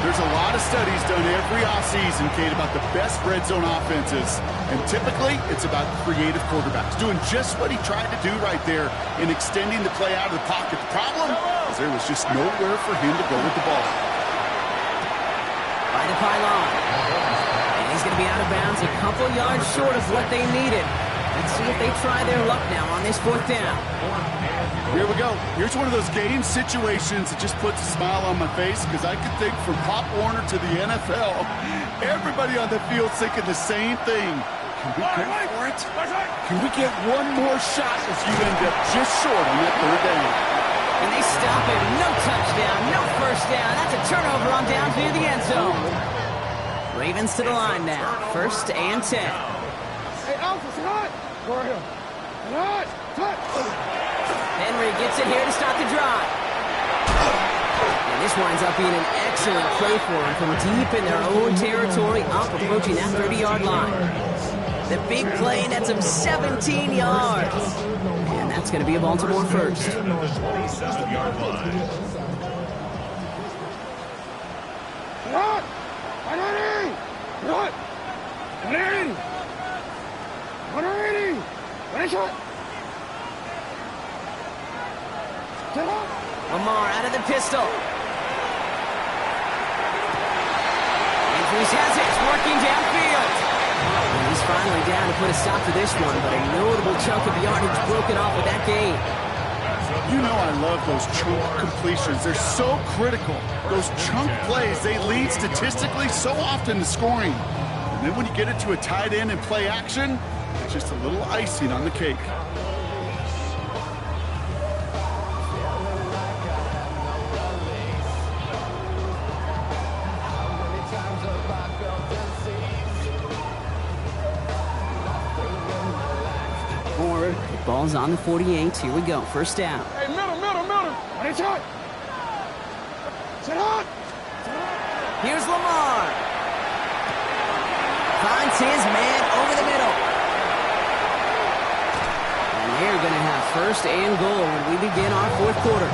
There's a lot of studies done every offseason, Kate, about the best red zone offenses. And typically, it's about creative quarterbacks doing just what he tried to do right there in extending the play out of the pocket. The problem is because there was just nowhere for him to go with the ball. By the pylon. And he's going to be out of bounds a couple yards short of what they needed. Let's see if they try their luck now on this 4th down. Here we go. Here's one of those game situations that just puts a smile on my face because I can think from Pop Warner to the NFL, everybody on the field thinking the same thing. Can we go for it? Can we get one more shot as you end up just short on that 3rd down? And they stop him. No touchdown, no 1st down. That's a turnover on down near the end zone. Ravens to the line now. 1st and 10. Hey, Alpha, sit on. Go ahead. Sit on. Touch. Henry gets it here to start the drive. And this winds up being an excellent play for him from deep in their own territory, up approaching that 30-yard line. The big play nets him 17 yards. And that's going to be a Baltimore first. 27-yard line. Run! Run! Run! Run! Run! Run! Shot! Lamar out of the pistol. Andrews has it, working downfield. And he's finally down to put a stop to this one, but a notable chunk of yardage broken off with that game. You know I love those chunk completions. They're so critical. Those chunk plays, they lead statistically so often to scoring. And then when you get it to a tight end and play action, it's just a little icing on the cake. Ball's on the 48. Here we go. 1st down. Hey, middle. Ready, shot. Sit on. Here's Lamar. Finds his man over the middle. And they're going to have 1st and goal when we begin our 4th quarter.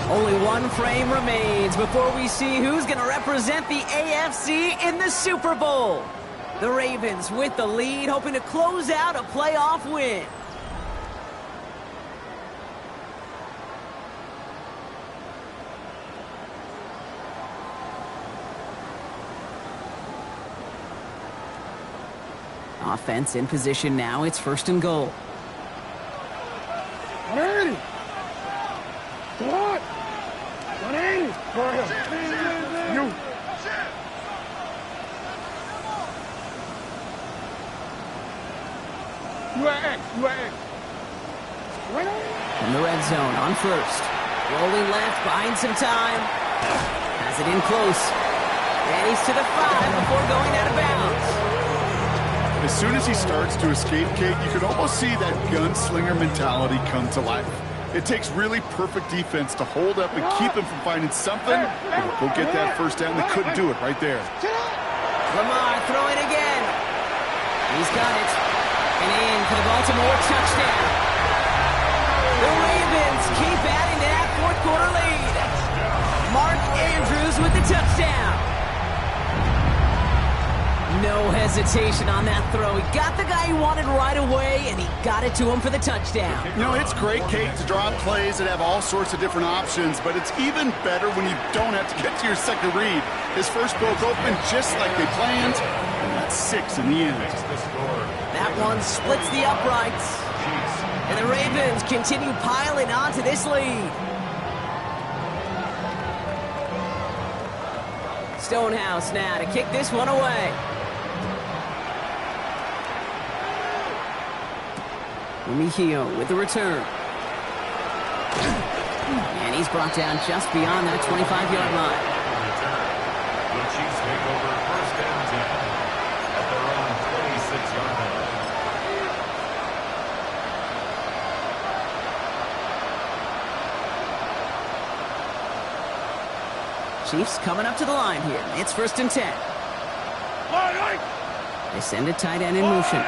Only one frame remains before we see who's going to represent the AFC in the Super Bowl. The Ravens with the lead, hoping to close out a playoff win. Offense in position now. It's 1st and goal. Ready. Come on. 180. Go ahead. You. You are X. In the red zone on 1st. Rolling left, buying some time. Has it in close. And he's to the 5 before going out of bounds. As soon as he starts to escape, Kate, you can almost see that gunslinger mentality come to life. It takes really perfect defense to hold up and keep him from finding something. Go get that 1st down. They couldn't do it right there. Lamar throwing again. He's got it. And in for the Baltimore touchdown. The Ravens keep adding to that 4th quarter lead. Mark Andrews with the touchdown. No hesitation on that throw. He got the guy he wanted right away, and he got it to him for the touchdown. You know, it's great, Kate, to draw plays that have all sorts of different options, but it's even better when you don't have to get to your second read. His first broke open just like they planned, and that's 6 in the end. That one splits the uprights, and the Ravens continue piling onto this lead. Stonehouse now to kick this one away. Mejio with the return. And he's brought down just beyond that 25-yard line. The Chiefs take over 1st and 10 at their own 26-yard line. Chiefs coming up to the line here. It's 1st and 10. They send a tight end in motion.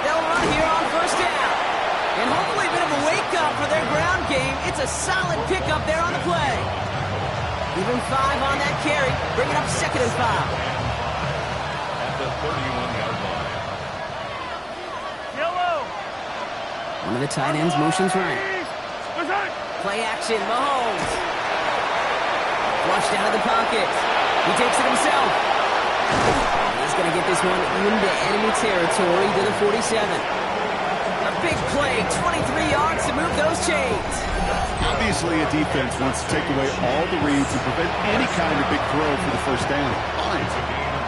They'll run here on 1st down. And hopefully a bit of a wake-up for their ground game. It's a solid pickup there on the play. Even 5 on that carry, bringing up 2nd and 5. 31-yard line. One of the tight ends motions right. Play action, Mahomes. Flushed out of the pocket. He takes it himself. He's going to get this one into enemy territory to the 47. A big play, 23 yards to move those chains. Obviously, a defense wants to take away all the reads and prevent any kind of big throw for the first down. Fine.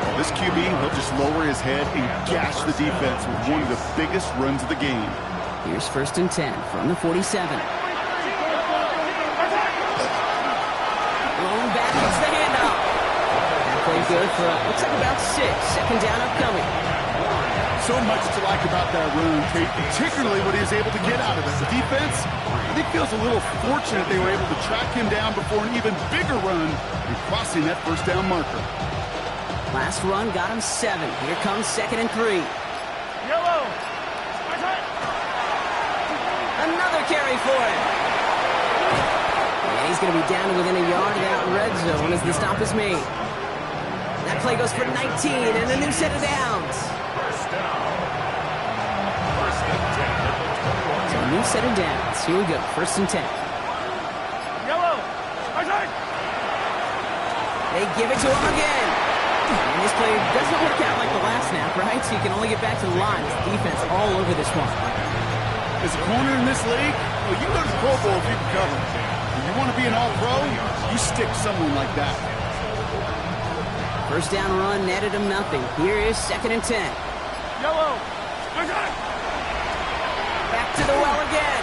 Well, this QB, he'll just lower his head and gash the defense with one of the biggest runs of the game. Here's 1st and 10 from the 47. Blown back, it's the handoff. That play good for, looks like about 6. 2nd down upcoming. So much to like about that run, Kate, particularly what he was able to get out of it. The defense, I think, feels a little fortunate they were able to track him down before an even bigger run and crossing that 1st down marker. Last run got him 7. Here comes 2nd and 3. Yellow. Another carry for him. And he's going to be down to within a yard of that red zone as the stop is made. That play goes for 19 and a new set of downs. So a new set of downs. Here we go. 1st and 10. Yellow. They give it to him again. And this play doesn't work out like the last snap, right? So you can only get back to the line. Defense all over this one. As a corner in this league, well, you go to the Pro Bowl if you can cover. If you want to be an all-pro, you stick someone like that. 1st down run netted him nothing. Here is 2nd and 10. Yellow. Back to the well again.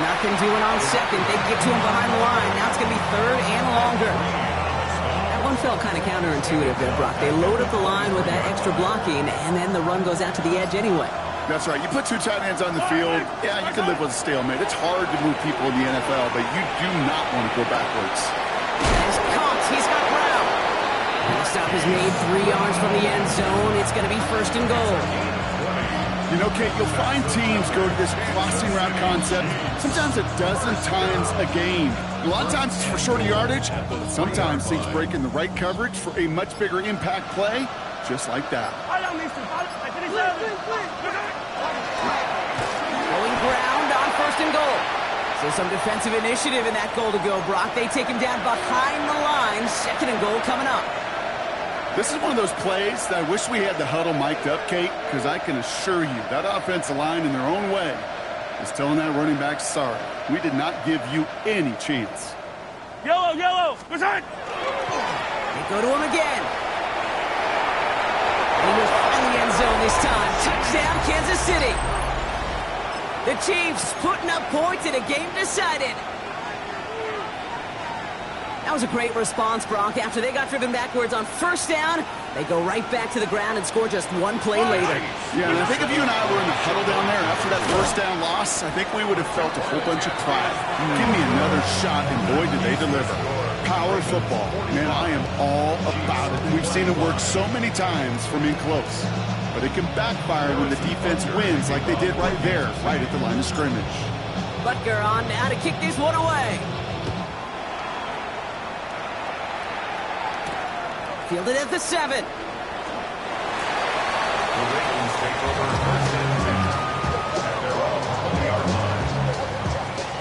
Nothing doing on 2nd. They get to him behind the line. Now it's going to be 3rd and longer. That one felt kind of counterintuitive there, Brock. They load up the line with that extra blocking, and then the run goes out to the edge anyway. That's right. You put 2 tight ends on the field, yeah, you can live with a stalemate. It's hard to move people in the NFL, but you do not want to go backwards. There's Cox. He's got Brown. And the stop is made 3 yards from the end zone. It's going to be 1st and goal. You know, Kate, you'll find teams go to this crossing route concept sometimes a dozen times a game. A lot of times it's for shorter yardage, but sometimes things break in the right coverage for a much bigger impact play, just like that. Going ground on 1st and goal. So some defensive initiative in that goal to go, Brock. They take him down behind the line. 2nd and goal coming up. This is one of those plays that I wish we had the huddle mic'd up, Kate, because I can assure you that offensive line in their own way is telling that running back, sorry, we did not give you any chance. Yellow, yellow. Return. They go to him again. He was in the end zone this time. Touchdown, Kansas City. The Chiefs putting up points in a game decided. That was a great response, Brock. After they got driven backwards on 1st down, they go right back to the ground and score just 1 play later. Yeah, and I think if you and I were in the huddle down there after that 1st down loss, I think we would have felt a whole bunch of pride. Give me another shot, and boy, did they deliver. Power football. Man, I am all about it. We've seen it work so many times from in close. But it can backfire when the defense wins like they did right there, right at the line of scrimmage. Butker on now to kick this one away. Fielded at the 7. The Ravens take over 1st and 10 at their own 20-yard line.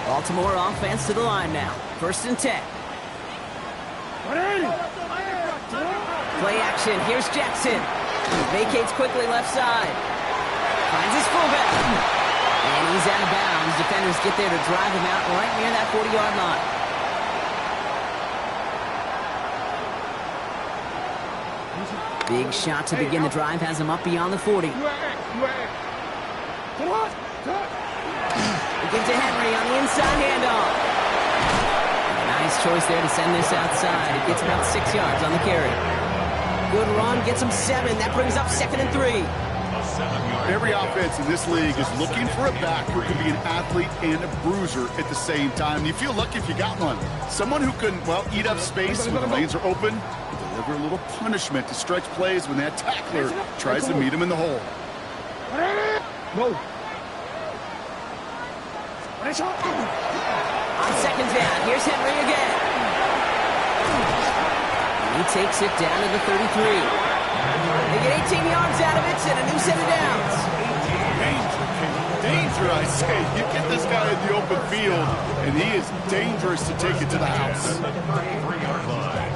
Baltimore offense to the line now. 1st and 10. Play action. Here's Jackson. Vacates quickly left side. Finds his fullback. And he's out of bounds. Defenders get there to drive him out right near that 40-yard line. Big shot to begin the drive. Has him up beyond the 40. We get to Henry on the inside handoff. Nice choice there to send this outside. It gets about 6 yards on the carry. Good run, gets him 7. That brings up 2nd and 3. Every offense in this league is looking for a back who can be an athlete and a bruiser at the same time. You feel lucky if you got one. Someone who can, well, eat up space when the lanes are open, deliver a little punishment to stretch plays when that tackler tries to meet him in the hole. Go. On 2nd down, here's Henry again. He takes it down to the 33. They get 18 yards out of it and a new set of downs. Danger, King. Danger, I say. You get this guy in the open field, and he is dangerous to take it to the house. At the 33-yard line.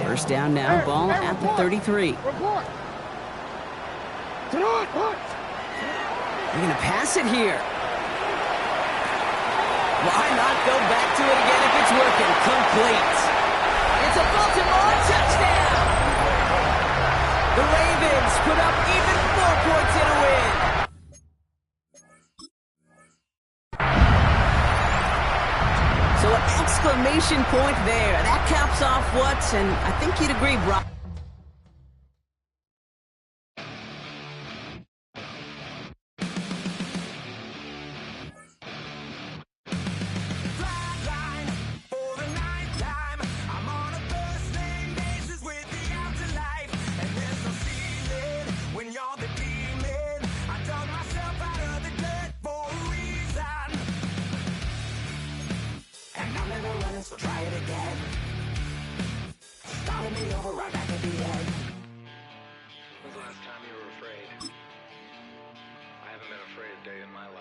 First down now, ball at the 33. They're going to pass it here. Why not go back to it again if it's working? Complete. It's a Baltimore touchdown. The Ravens put up even more points in a win. So an exclamation point there. That caps off what? And I think you'd agree, Brock. Day in my life.